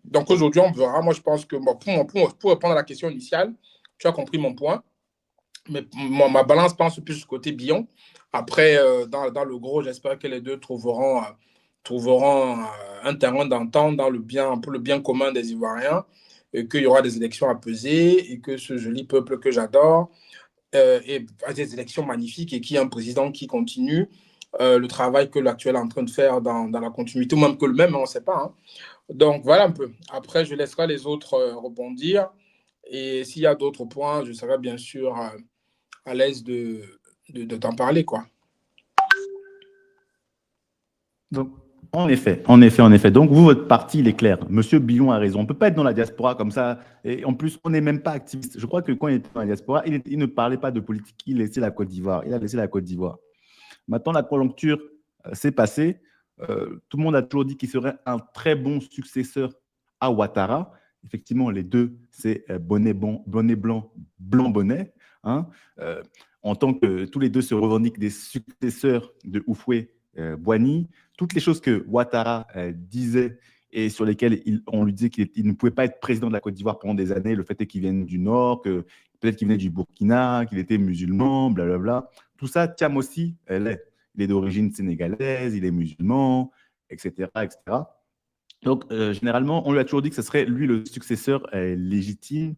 Donc aujourd'hui, on verra. Moi, je pense que pour répondre à la question initiale, tu as compris mon point. Mais ma balance pense plus du côté Billon. Après, dans le gros, j'espère que les deux trouveront un terrain d'entente pour le bien commun des Ivoiriens, et qu'il y aura des élections à peser, et que ce joli peuple que j'adore et des élections magnifiques, et qu'il y ait un président qui continue le travail que l'actuel est en train de faire dans la continuité, ou même que le même, on ne sait pas, hein. Donc, voilà un peu. Après, je laisserai les autres rebondir. Et s'il y a d'autres points, je serai bien sûr à l'aise de t'en parler, quoi. Donc, en effet. Donc, vous, votre parti, il est clair. Monsieur Billon a raison. On ne peut pas être dans la diaspora comme ça. Et en plus, on n'est même pas activiste. Je crois que quand il était dans la diaspora, il ne parlait pas de politique. Il laissait la Côte d'Ivoire. Il a laissé la Côte d'Ivoire. Maintenant, la conjoncture s'est passée. Tout le monde a toujours dit qu'il serait un très bon successeur à Ouattara. Effectivement, les deux, c'est bonnet blanc, blanc bonnet. Hein. En tant que tous les deux se revendiquent des successeurs de Houphouët-Boigny, toutes les choses que Ouattara disait et sur lesquelles on lui disait qu'il ne pouvait pas être président de la Côte d'Ivoire pendant des années, le fait est qu'il vienne du Nord, peut-être qu'il venait du Burkina, qu'il était musulman, blablabla. Tout ça, Thiam aussi, il est d'origine sénégalaise, il est musulman, etc. etc. Donc, généralement, on lui a toujours dit que ce serait lui le successeur légitime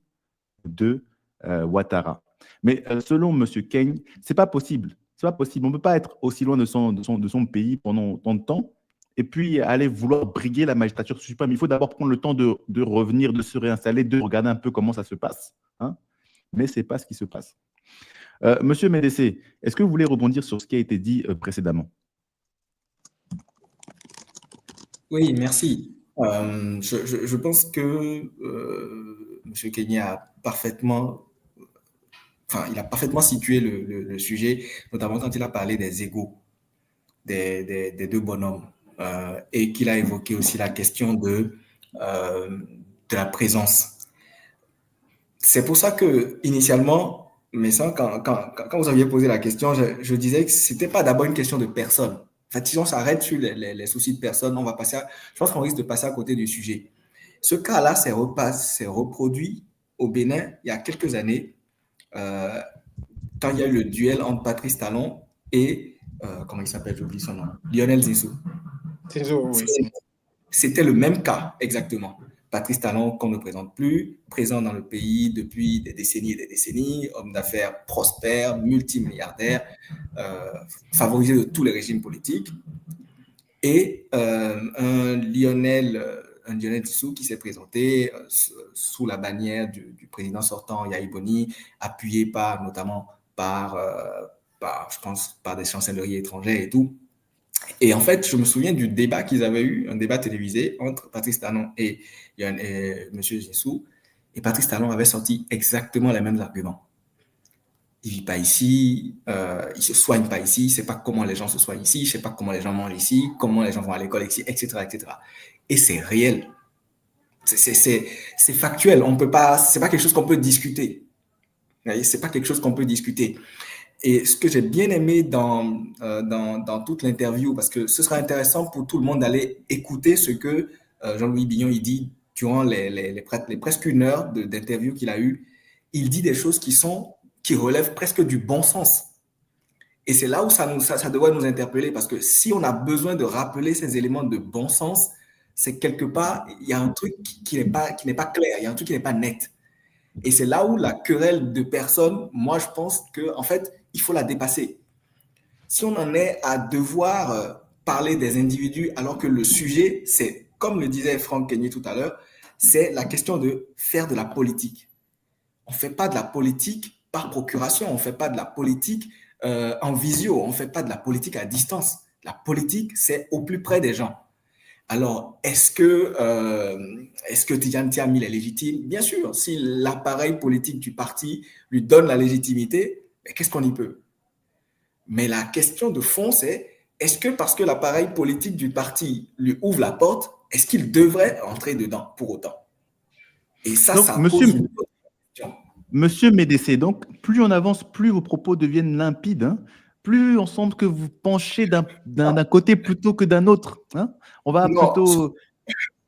de Ouattara. Mais selon M. Keng, ce n'est pas possible. C'est pas possible. On ne peut pas être aussi loin de son pays pendant tant de temps et puis aller vouloir briguer la magistrature suprême. Il faut d'abord prendre le temps de revenir, de se réinstaller, de regarder un peu comment ça se passe. Hein. Mais ce n'est pas ce qui se passe. Monsieur Médécé, est-ce que vous voulez rebondir sur ce qui a été dit précédemment? Oui, merci. Je pense que M. Kenyé a parfaitement situé le sujet, notamment quand il a parlé des égos des deux bonhommes. et qu'il a évoqué aussi la question de la présence. C'est pour ça que, initialement, mais ça, quand vous aviez posé la question, je disais que c'était pas d'abord une question de personne. En fait, si on s'arrête sur les soucis de personne, je pense qu'on risque de passer à côté du sujet. Ce cas-là s'est reproduit au Bénin il y a quelques années, quand il y a eu le duel entre Patrice Talon et, comment il s'appelle, j'oublie son nom, Lionel Zinsou. C'était le même cas, exactement. Patrice Talon, qu'on ne présente plus, présent dans le pays depuis des décennies et des décennies, homme d'affaires prospère, multimilliardaire, favorisé de tous les régimes politiques, et un Lionel Zinsou qui s'est présenté sous la bannière du président sortant Yahi Boni, appuyé notamment par, je pense, par des chancelleries étrangères et tout. Et en fait, je me souviens du débat qu'ils avaient eu, un débat télévisé entre Patrice Talon et M. Zinsou. Et Patrice Talon avait sorti exactement les mêmes arguments. Il ne vit pas ici, il ne se soigne pas ici, il ne sait pas comment les gens se soignent ici, il ne sait pas comment les gens mangent ici, comment les gens vont à l'école ici, etc., etc. Et c'est réel. C'est factuel. Ce n'est pas quelque chose qu'on peut discuter. Ce n'est pas quelque chose qu'on peut discuter. Et ce que j'ai bien aimé dans toute l'interview, parce que ce sera intéressant pour tout le monde d'aller écouter ce que Jean-Louis Billon il dit durant les presque une heure d'interview qu'il a eu. Il dit des choses qui relèvent presque du bon sens. Et c'est là où ça devrait nous interpeller, parce que si on a besoin de rappeler ces éléments de bon sens, c'est quelque part, il y a un truc qui n'est pas clair, il y a un truc qui n'est pas net. Et c'est là où la querelle de personnes, moi, je pense qu'en fait, il faut la dépasser. Si on en est à devoir parler des individus, alors que le sujet, c'est, comme le disait Franck Kenyé tout à l'heure, c'est la question de faire de la politique. On ne fait pas de la politique par procuration, on ne fait pas de la politique en visio, on ne fait pas de la politique à distance. La politique, c'est au plus près des gens. Alors, est-ce que Tidjane Thiam est légitime? Bien sûr, si l'appareil politique du parti lui donne la légitimité, mais qu'est-ce qu'on y peut? Mais la question de fond, c'est est-ce que parce que l'appareil politique du parti lui ouvre la porte, est-ce qu'il devrait entrer dedans pour autant? Et ça, donc, ça pose une question. Monsieur Médécé, donc plus on avance, plus vos propos deviennent limpides, hein, plus on semble que vous penchez d'un côté plutôt que d'un autre. Hein. On va plutôt...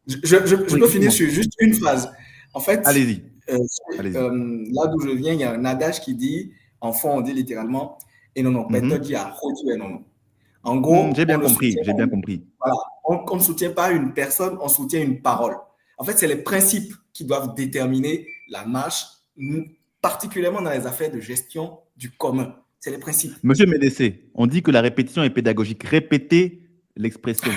Je peux finir sur juste une phrase. En fait, allez-y. Là d'où je viens, il y a un adage qui dit, en fond, on dit littéralement, et non, en gros, j'ai bien compris. Voilà, on ne soutient pas une personne, on soutient une parole. En fait, c'est les principes qui doivent déterminer la marche, particulièrement dans les affaires de gestion du commun. C'est les principes. Monsieur Médécé, on dit que la répétition est pédagogique. Répétez l'expression,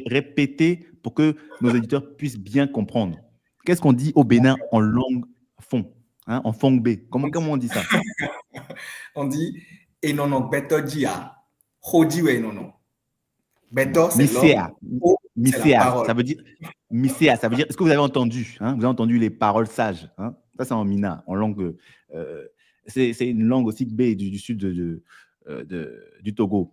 répétez pour que nos éditeurs puissent bien comprendre. Qu'est-ce qu'on dit au Bénin en langue fond, hein, en fongbe? Comment on dit ça? On dit « et non, beto dia, hodiwe non. Beto, c'est l'homme, c'est la parole. Ça veut dire, est-ce que vous avez entendu, hein, vous avez entendu les paroles sages, hein? Ça, c'est en Mina, en langue... c'est une langue aussi du sud du Togo.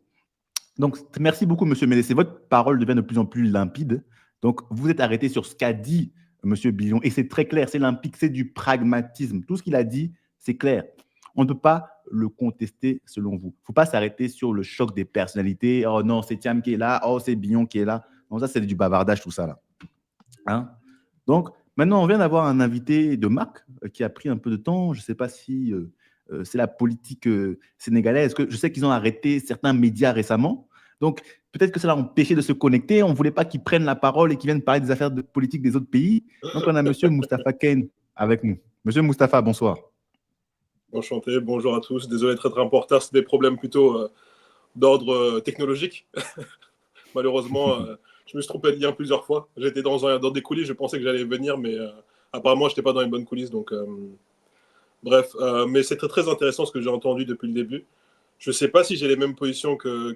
Donc, merci beaucoup, monsieur Médécé. Votre parole devient de plus en plus limpide. Donc, vous êtes arrêté sur ce qu'a dit monsieur Billon. Et c'est très clair, c'est limpide, c'est du pragmatisme. Tout ce qu'il a dit, c'est clair. On ne peut pas le contester selon vous. Il ne faut pas s'arrêter sur le choc des personnalités. Oh non, c'est Thiam qui est là. Oh, c'est Billon qui est là. Non, ça, c'est du bavardage, tout ça, là. Hein? Donc, maintenant, on vient d'avoir un invité de marque qui a pris un peu de temps. Je ne sais pas si c'est la politique sénégalaise. Je sais qu'ils ont arrêté certains médias récemment. Donc, peut-être que ça l'a empêché de se connecter. On ne voulait pas qu'ils prennent la parole et qu'ils viennent parler des affaires de politique des autres pays. Donc, on a M. Moustapha Ken avec nous. Monsieur Moustapha, bonsoir. Enchanté, bonjour à tous. Désolé d'être un peu en retard, c'est des problèmes plutôt d'ordre technologique. Malheureusement, je me suis trompé de lien plusieurs fois. J'étais dans des coulisses, je pensais que j'allais venir, mais apparemment, je n'étais pas dans les bonnes coulisses. Donc, bref, mais c'est très, très intéressant ce que j'ai entendu depuis le début. Je ne sais pas si j'ai les mêmes positions que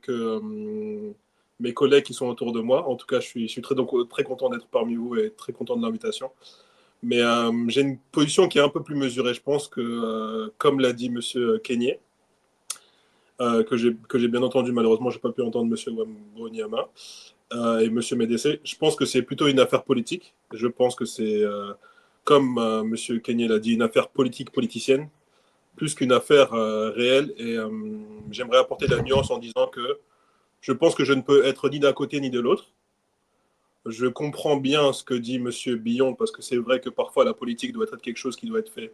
mes collègues qui sont autour de moi. En tout cas, je suis très content d'être parmi vous et très content de l'invitation. Mais j'ai une position qui est un peu plus mesurée. Je pense que, comme l'a dit M. Kenyé, que j'ai bien entendu, malheureusement, je n'ai pas pu entendre M. Wembanyama, et M. Médecé, je pense que c'est plutôt une affaire politique. Je pense que c'est, comme M. Kenyé l'a dit, une affaire politique politicienne, plus qu'une affaire réelle. Et j'aimerais apporter la nuance en disant que je pense que je ne peux être ni d'un côté ni de l'autre. Je comprends bien ce que dit M. Billon, parce que c'est vrai que parfois la politique doit être quelque chose qui doit être fait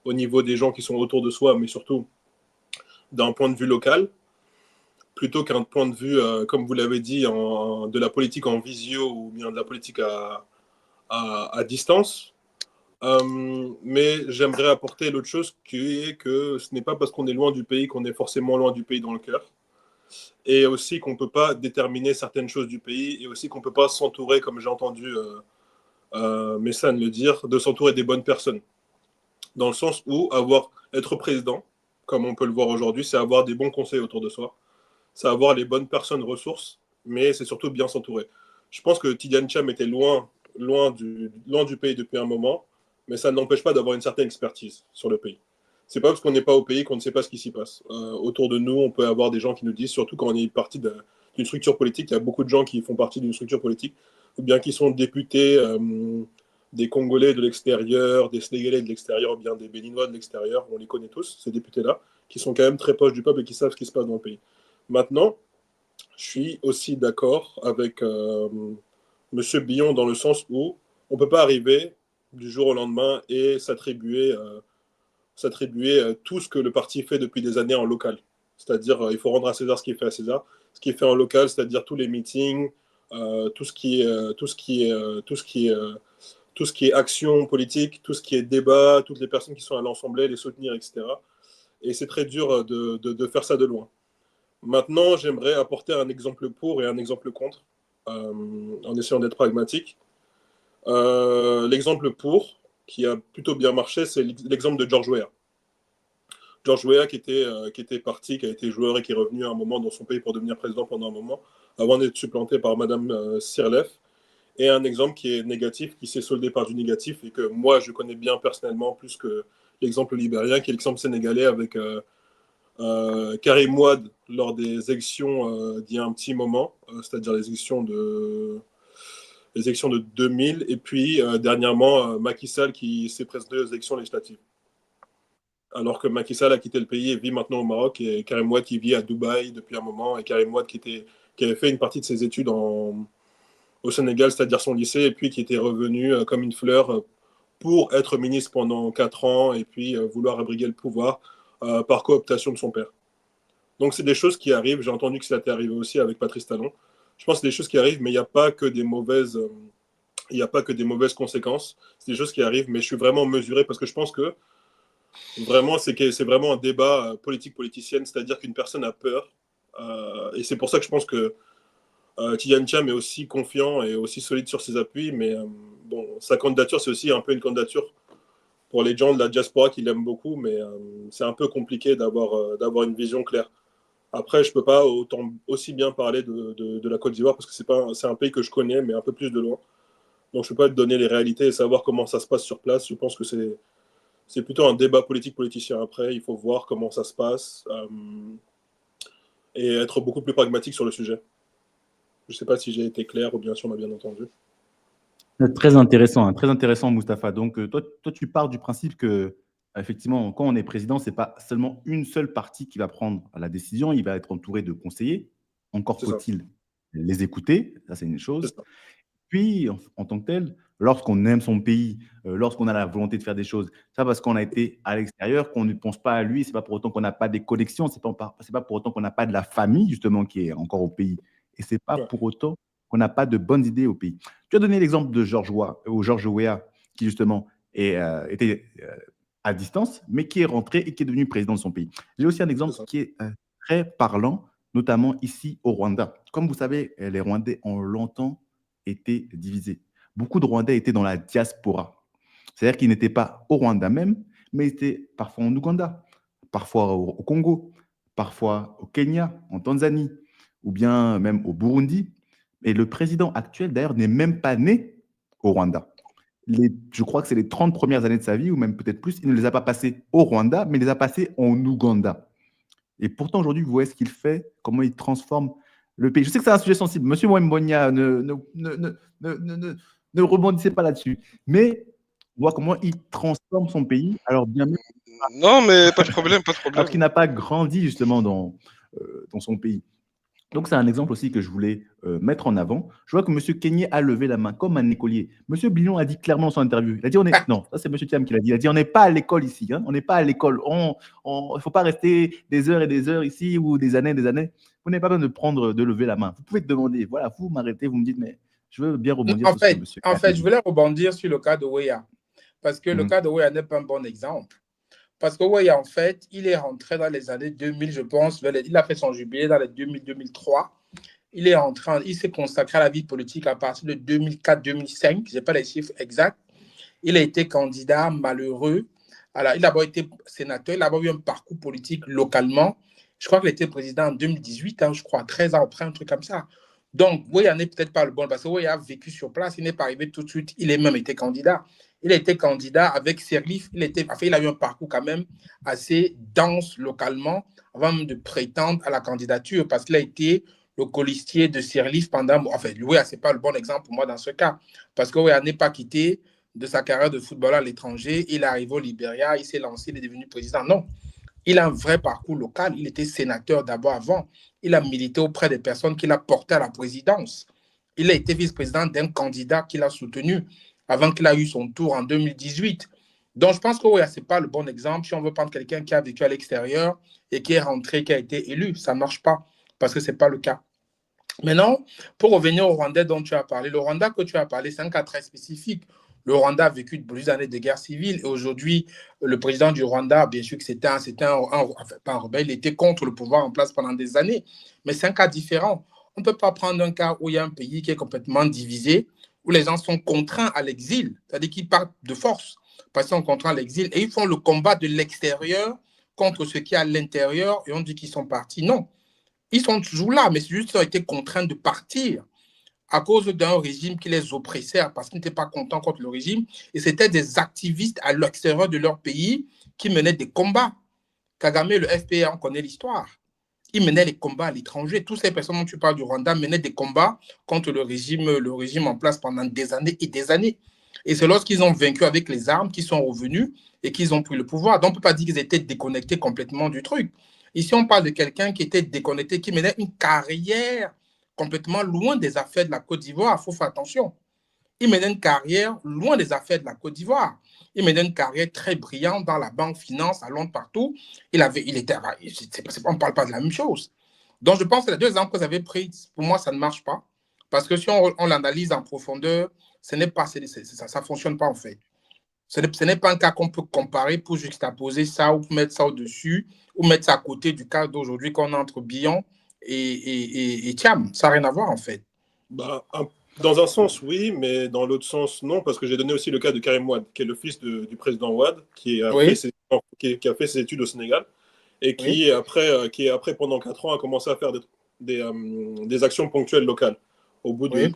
au niveau des gens qui sont autour de soi, mais surtout d'un point de vue local, plutôt qu'un point de vue, comme vous l'avez dit, de la politique en visio ou bien de la politique à distance. Mais j'aimerais apporter l'autre chose qui est que ce n'est pas parce qu'on est loin du pays qu'on est forcément loin du pays dans le cœur. Et aussi qu'on ne peut pas déterminer certaines choses du pays et aussi qu'on ne peut pas s'entourer, comme j'ai entendu Messane le dire, de s'entourer des bonnes personnes. Dans le sens où être président, comme on peut le voir aujourd'hui, c'est avoir des bons conseils autour de soi, c'est avoir les bonnes personnes ressources, mais c'est surtout bien s'entourer. Je pense que Tidjane Thiam était loin du pays depuis un moment, mais ça n'empêche pas d'avoir une certaine expertise sur le pays. C'est pas parce qu'on n'est pas au pays qu'on ne sait pas ce qui s'y passe. Autour de nous, on peut avoir des gens qui nous disent, surtout quand on est partie d'une structure politique, il y a beaucoup de gens qui font partie d'une structure politique, ou bien qui sont députés, des Congolais de l'extérieur, des Sénégalais de l'extérieur, ou bien des Béninois de l'extérieur, on les connaît tous, ces députés-là, qui sont quand même très proches du peuple et qui savent ce qui se passe dans le pays. Maintenant, je suis aussi d'accord avec M. Billon dans le sens où on ne peut pas arriver du jour au lendemain et s'attribuer tout ce que le parti fait depuis des années en local. C'est-à-dire, il faut rendre à César ce qui est fait à César. Ce qui est fait en local, c'est-à-dire tous les meetings, tout ce qui est action politique, tout ce qui est débat, toutes les personnes qui sont à l'Assemblée, les soutenir, etc. Et c'est très dur de faire ça de loin. Maintenant, j'aimerais apporter un exemple pour et un exemple contre, en essayant d'être pragmatique. L'exemple pour, qui a plutôt bien marché, c'est l'exemple de George Weah. George Weah qui était parti, qui a été joueur et qui est revenu à un moment dans son pays pour devenir président pendant un moment, avant d'être supplanté par Madame Sirleaf. Et un exemple qui est négatif, qui s'est soldé par du négatif, et que moi, je connais bien personnellement, plus que l'exemple libérien, qui est l'exemple sénégalais avec Karim Wade lors des élections d'il y a un petit moment, c'est-à-dire les élections de 2000, et puis dernièrement, Macky Sall qui s'est présenté aux élections législatives. Alors que Macky Sall a quitté le pays et vit maintenant au Maroc, et Karim Wade qui vit à Dubaï depuis un moment, et Karim Wade qui avait fait une partie de ses études au Sénégal, c'est-à-dire son lycée, et puis qui était revenu comme une fleur pour être ministre pendant 4 ans, et puis vouloir abriguer le pouvoir par cooptation de son père. Donc c'est des choses qui arrivent, j'ai entendu que ça t'est arrivé aussi avec Patrice Talon. Je pense que c'est des choses qui arrivent, mais il n'y a pas que des mauvaises conséquences. C'est des choses qui arrivent, mais je suis vraiment mesuré parce que je pense que vraiment, c'est vraiment un débat politique-politicienne, c'est-à-dire qu'une personne a peur. Et c'est pour ça que je pense que Tidjane Thiam est aussi confiant et aussi solide sur ses appuis, mais bon, sa candidature, c'est aussi un peu une candidature pour les gens de la diaspora qui l'aiment beaucoup, mais c'est un peu compliqué d'avoir une vision claire. Après, je ne peux pas aussi bien parler de la Côte d'Ivoire parce que c'est un pays que je connais, mais un peu plus de loin. Donc, je ne peux pas te donner les réalités et savoir comment ça se passe sur place. Je pense que c'est plutôt un débat politique-politicien. Après, il faut voir comment ça se passe et être beaucoup plus pragmatique sur le sujet. Je ne sais pas si j'ai été clair ou bien si on m'a bien entendu. Très intéressant, Mustapha. Donc, toi, tu pars du principe que, effectivement, quand on est président, ce n'est pas seulement une seule partie qui va prendre la décision, il va être entouré de conseillers. Encore faut-il les écouter, ça c'est une chose. Puis, en tant que tel, lorsqu'on aime son pays, lorsqu'on a la volonté de faire des choses, ça parce qu'on a été à l'extérieur, qu'on ne pense pas à lui, ce n'est pas pour autant qu'on n'a pas des connexions, ce n'est pas pour autant qu'on n'a pas de la famille, justement, qui est encore au pays. Et ce n'est pas pour autant qu'on n'a pas de bonnes idées au pays. Tu as donné l'exemple de George Weah, qui justement était à distance, mais qui est rentré et qui est devenu président de son pays. J'ai aussi un exemple qui est très parlant, notamment ici au Rwanda. Comme vous savez, les Rwandais ont longtemps été divisés. Beaucoup de Rwandais étaient dans la diaspora. C'est-à-dire qu'ils n'étaient pas au Rwanda même, mais étaient parfois en Ouganda, parfois au Congo, parfois au Kenya, en Tanzanie, ou bien même au Burundi. Et le président actuel, d'ailleurs, n'est même pas né au Rwanda. Je crois que c'est les 30 premières années de sa vie, ou même peut-être plus, il ne les a pas passées au Rwanda, mais il les a passées en Ouganda. Et pourtant, aujourd'hui, vous voyez ce qu'il fait, comment il transforme le pays. Je sais que c'est un sujet sensible. Monsieur Wembonia, ne rebondissez pas là-dessus. Mais voir comment il transforme son pays, alors bien même Non, mais pas de problème, pas de alors problème. qu'il n'a pas grandi justement dans son pays. Donc, c'est un exemple aussi que je voulais mettre en avant. Je vois que M. Kenyé a levé la main comme un écolier. M. Billon a dit clairement dans son interview, il a dit non, ça c'est M. Thiam qui l'a dit, il a dit on n'est pas à l'école ici, hein, on n'est pas à l'école, il ne faut pas rester des heures et des heures ici ou des années et des années. Vous n'avez pas besoin de lever la main. Vous pouvez demander, voilà, vous m'arrêtez, vous me dites, mais je veux bien rebondir sur ce que M. En fait, je voulais rebondir sur le cas de Weah, parce que le cas de Weah n'est pas un bon exemple. Parce que Weah, en fait, il est rentré dans les années 2000, je pense, il a fait son jubilé dans les 2000-2003. Il s'est consacré à la vie politique à partir de 2004-2005, je n'ai pas les chiffres exacts. Il a été candidat malheureux. Alors, il a d'abord été sénateur, il a d'abord eu un parcours politique localement. Je crois qu'il était président en 2018, hein, je crois, 13 ans après, un truc comme ça. Donc, Weah n'est peut-être pas le bon, parce que Weah a vécu sur place, il n'est pas arrivé tout de suite, il a même été candidat. Il a été candidat avec Sirleaf, il a eu un parcours quand même assez dense localement, avant même de prétendre à la candidature, parce qu'il a été le colistier de Sirleaf pendant... Enfin, Weah, ce n'est pas le bon exemple pour moi dans ce cas, parce que Weah n'est pas quitté de sa carrière de footballeur à l'étranger, il est arrivé au Libéria, il s'est lancé, il est devenu président. Non, il a un vrai parcours local, il était sénateur d'abord avant, il a milité auprès des personnes qu'il a portées à la présidence. Il a été vice-président d'un candidat qu'il a soutenu avant qu'il ait eu son tour en 2018. Donc, je pense que ce n'est pas le bon exemple. Si on veut prendre quelqu'un qui a vécu à l'extérieur et qui est rentré, qui a été élu, ça ne marche pas parce que ce n'est pas le cas. Maintenant, pour revenir au Rwandais dont tu as parlé, le Rwanda que tu as parlé, c'est un cas très spécifique. Le Rwanda a vécu plusieurs années de guerre civile et aujourd'hui, le président du Rwanda, bien sûr que c'était pas un rebelle, il était contre le pouvoir en place pendant des années, mais c'est un cas différent. On ne peut pas prendre un cas où il y a un pays qui est complètement divisé, où les gens sont contraints à l'exil, c'est-à-dire qu'ils partent de force parce qu'ils sont contraints à l'exil et ils font le combat de l'extérieur contre ce qui est à l'intérieur et on dit qu'ils sont partis. Non, ils sont toujours là, mais c'est juste qu'ils ont été contraints de partir à cause d'un régime qui les oppressait parce qu'ils n'étaient pas contents contre le régime. Et c'était des activistes à l'extérieur de leur pays qui menaient des combats. Kagame, le FPR, on connaît l'histoire. Ils menaient les combats à l'étranger. Toutes ces personnes dont tu parles du Rwanda menaient des combats contre le régime en place pendant des années et des années. Et c'est lorsqu'ils ont vaincu avec les armes qu'ils sont revenus et qu'ils ont pris le pouvoir. Donc, on ne peut pas dire qu'ils étaient déconnectés complètement du truc. Ici, on parle de quelqu'un qui était déconnecté, qui menait une carrière complètement loin des affaires de la Côte d'Ivoire. Il faut faire attention. Il menait une carrière loin des affaires de la Côte d'Ivoire. Il menait une carrière très brillante dans la banque, finance, à Londres, partout. On ne parle pas de la même chose. Donc, je pense que les deux exemples que vous avez pris, pour moi, ça ne marche pas. Parce que si on l'analyse en profondeur, ça ne fonctionne pas en fait. Ce n'est pas un cas qu'on peut comparer pour juxtaposer ça ou pour mettre ça au-dessus ou mettre ça à côté du cas d'aujourd'hui qu'on a entre Billon et Thiam. Ça n'a rien à voir en fait. Dans un sens, oui, mais dans l'autre sens, non, parce que j'ai donné aussi le cas de Karim Wade, qui est le fils du président Wade, qui a fait ses études au Sénégal et qui, après, pendant 4 ans, a commencé à faire des actions ponctuelles locales. Au bout de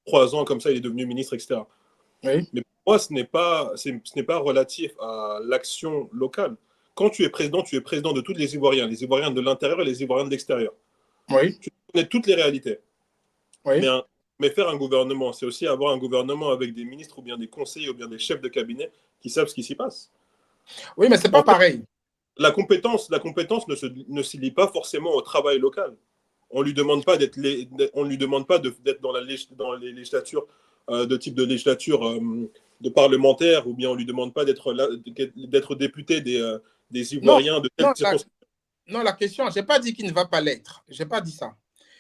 3 ans, comme ça, il est devenu ministre, etc. Oui. Mais pour moi, ce n'est pas relatif à l'action locale. Quand tu es président de tous les Ivoiriens de l'intérieur et les Ivoiriens de l'extérieur. Oui. Tu connais toutes les réalités. Oui. Mais faire un gouvernement, c'est aussi avoir un gouvernement avec des ministres ou bien des conseillers ou bien des chefs de cabinet qui savent ce qui s'y passe. Oui, mais c'est pas pareil. La compétence ne se lie pas forcément au travail local. On lui demande pas d'être dans les législatures de type de législature de parlementaire, ou bien on lui demande pas d'être député des Ivoiriens de telle circonscription. Non, la question, j'ai pas dit qu'il ne va pas l'être. J'ai pas dit ça.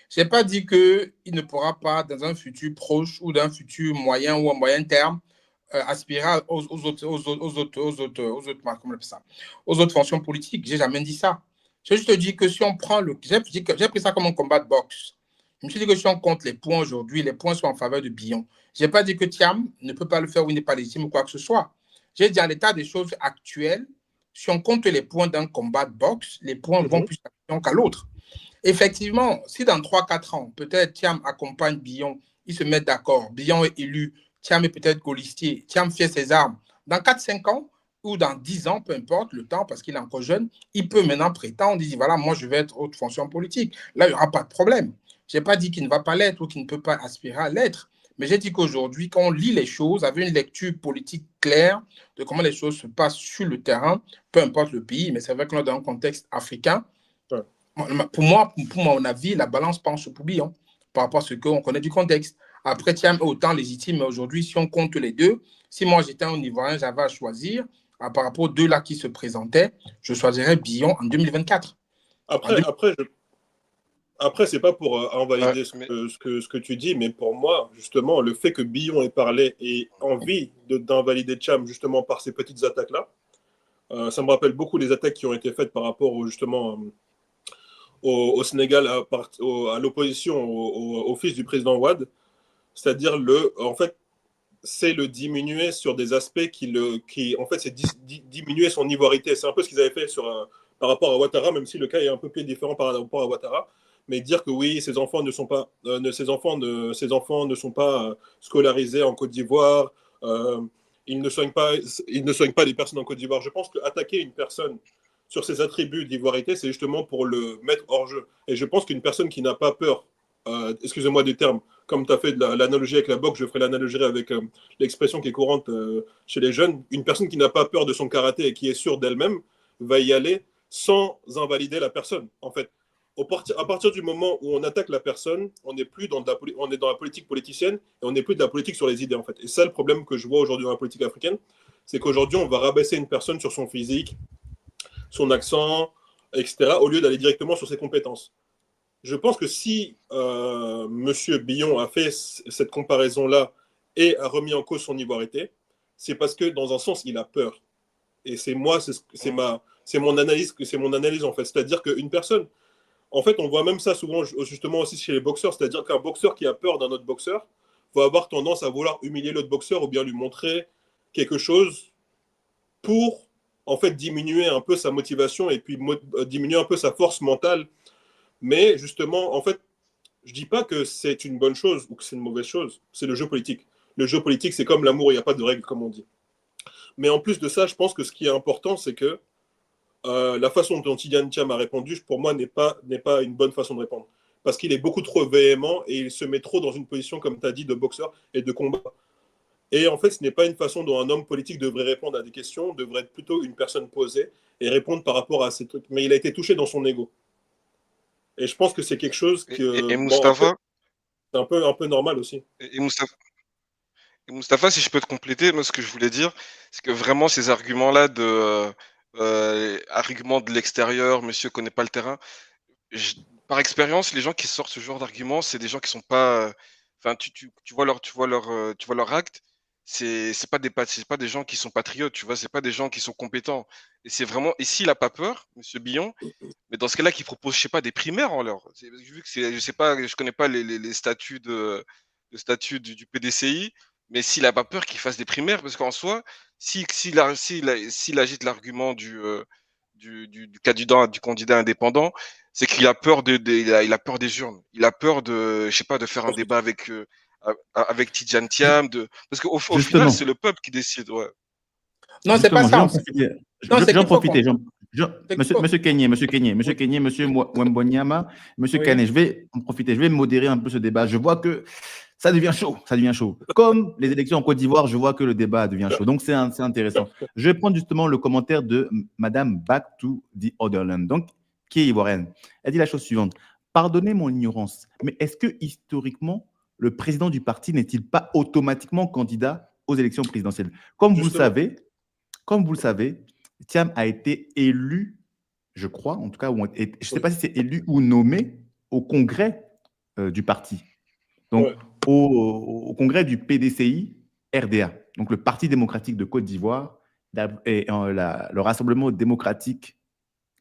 J'ai pas dit qu'il ne pourra pas, dans un futur proche ou d'un futur moyen ou à moyen terme, aspirer aux autres fonctions politiques. J'ai jamais dit ça. J'ai juste dit que si on prend j'ai pris ça comme un combat de boxe. Je me suis dit que si on compte les points aujourd'hui, les points sont en faveur de Billon. Je n'ai pas dit que Thiam ne peut pas le faire ou il n'est pas légitime ou quoi que ce soit. J'ai dit à l'état des choses actuelles, si on compte les points d'un combat de boxe, les points vont plus qu'à l'autre. Effectivement, si dans 3-4 ans, peut-être Thiam accompagne Billon, ils se mettent d'accord, Billon est élu, Thiam est peut-être colistier, Thiam fait ses armes. Dans 4-5 ans ou dans 10 ans, peu importe le temps, parce qu'il est encore jeune, il peut maintenant prétendre, il dit voilà, moi je vais être haute fonction politique. Là, il n'y aura pas de problème. Je n'ai pas dit qu'il ne va pas l'être ou qu'il ne peut pas aspirer à l'être. Mais j'ai dit qu'aujourd'hui, quand on lit les choses avec une lecture politique claire de comment les choses se passent sur le terrain, peu importe le pays, mais c'est vrai que dans un contexte africain, Ouais. pour mon avis, la balance penche pour Bion par rapport à ce qu'on connaît du contexte. Après, tiens, autant légitime, mais aujourd'hui, si on compte les deux, si moi j'étais un Ivoirien, j'avais à choisir, par rapport aux deux là qui se présentaient, je choisirais Bion en 2024. Après, c'est pas pour invalider Ouais, ce mais ce que tu dis, mais pour moi, justement, le fait que Billon ait parlé et envie d'invalider Cham, justement, par ces petites attaques-là, ça me rappelle beaucoup les attaques qui ont été faites par rapport, justement, au Sénégal, à l'opposition, au fils du président Ouad. C'est-à-dire, en fait, c'est le diminuer sur des aspects en fait, c'est diminuer son ivoirité. C'est un peu ce qu'ils avaient fait par rapport à Ouattara, même si le cas est un peu plus différent par rapport à Ouattara. Mais dire que oui, ses enfants ne sont pas, ses enfants ne sont pas scolarisés en Côte d'Ivoire, ils ne soignent pas les personnes en Côte d'Ivoire. Je pense qu'attaquer une personne sur ses attributs d'ivoirité, c'est justement pour le mettre hors jeu. Et je pense qu'une personne qui n'a pas peur, excusez-moi des termes, comme tu as fait l'analogie avec la boxe, je ferai l'analogie avec l'expression qui est courante chez les jeunes. Une personne qui n'a pas peur de son karaté et qui est sûre d'elle-même va y aller sans invalider la personne. En fait, à partir du moment où on attaque la personne, on n'est plus on est dans la politique politicienne et on n'est plus de la politique sur les idées. En fait. Et ça, le problème que je vois aujourd'hui dans la politique africaine, c'est qu'aujourd'hui, on va rabaisser une personne sur son physique, son accent, etc., au lieu d'aller directement sur ses compétences. Je pense que si M. Billon a fait cette comparaison-là et a remis en cause son ivoirité, c'est parce que dans un sens, il a peur. Et c'est mon analyse en fait. C'est-à-dire qu'une personne, en fait, on voit même ça souvent justement aussi chez les boxeurs, c'est-à-dire qu'un boxeur qui a peur d'un autre boxeur va avoir tendance à vouloir humilier l'autre boxeur ou bien lui montrer quelque chose pour en fait diminuer un peu sa motivation et puis diminuer un peu sa force mentale. Mais justement, en fait, je dis pas que c'est une bonne chose ou que c'est une mauvaise chose. C'est le jeu politique. Le jeu politique, c'est comme l'amour, il n'y a pas de règles, comme on dit. Mais en plus de ça, je pense que ce qui est important, c'est que la façon dont Tidjane Thiam a répondu, pour moi, n'est pas une bonne façon de répondre. Parce qu'il est beaucoup trop véhément et il se met trop dans une position, comme tu as dit, de boxeur et de combat. Et en fait, ce n'est pas une façon dont un homme politique devrait répondre à des questions, devrait être plutôt une personne posée et répondre par rapport à ces trucs. Mais il a été touché dans son ego. Et je pense que c'est quelque chose que. et Bon, en fait, Mustapha, c'est un peu normal aussi. et Mustapha, si je peux te compléter, moi ce que je voulais dire, c'est que vraiment ces arguments-là arguments de l'extérieur, monsieur connaît pas le terrain. Par expérience, les gens qui sortent ce genre d'arguments, c'est des gens qui sont pas. Enfin, tu vois leur acte. C'est pas des gens qui sont patriotes, tu vois. C'est pas des gens qui sont compétents. Et c'est vraiment. Et s'il a pas peur, Monsieur Billon, mais dans ce cas-là, qu'il propose, je sais pas, des primaires en leur. Vu que je sais pas, je connais pas les statuts le statut du PDCI, mais s'il a pas peur, qu'il fasse des primaires, parce qu'en soi, s'il agite l'argument du candidat indépendant, c'est qu'il a peur il a peur des urnes. Il a peur je sais pas, de faire un débat avec Tidjane Thiam, parce qu'au final, Justement, c'est le peuple qui décide. Ouais. Non, c'est pas justement, je vais ça. en profiter. Non, c'est J'en qu'il faut profiter. c'est qu'il faut- Monsieur Kenyé, Monsieur Oui, Kenyé, Monsieur Wembonyama, Monsieur oui. Kane, je vais en profiter. Je vais modérer un peu ce débat. Je vois que ça devient chaud. Ça devient chaud. Comme les élections en Côte d'Ivoire, je vois que le débat devient chaud. Donc, c'est intéressant. Je vais prendre justement le commentaire de Madame Back to the Otherland, donc, qui est ivoirienne. Elle dit la chose suivante. Pardonnez mon ignorance, mais est-ce que historiquement, le président du parti n'est-il pas automatiquement candidat aux élections présidentielles? Comme vous le savez, Thiam a été élu, je crois, en tout cas, je ne sais pas si c'est élu ou nommé au congrès du parti. Donc, Ouais. au congrès du PDCI RDA, donc le Parti démocratique de Côte d'Ivoire et le Rassemblement démocratique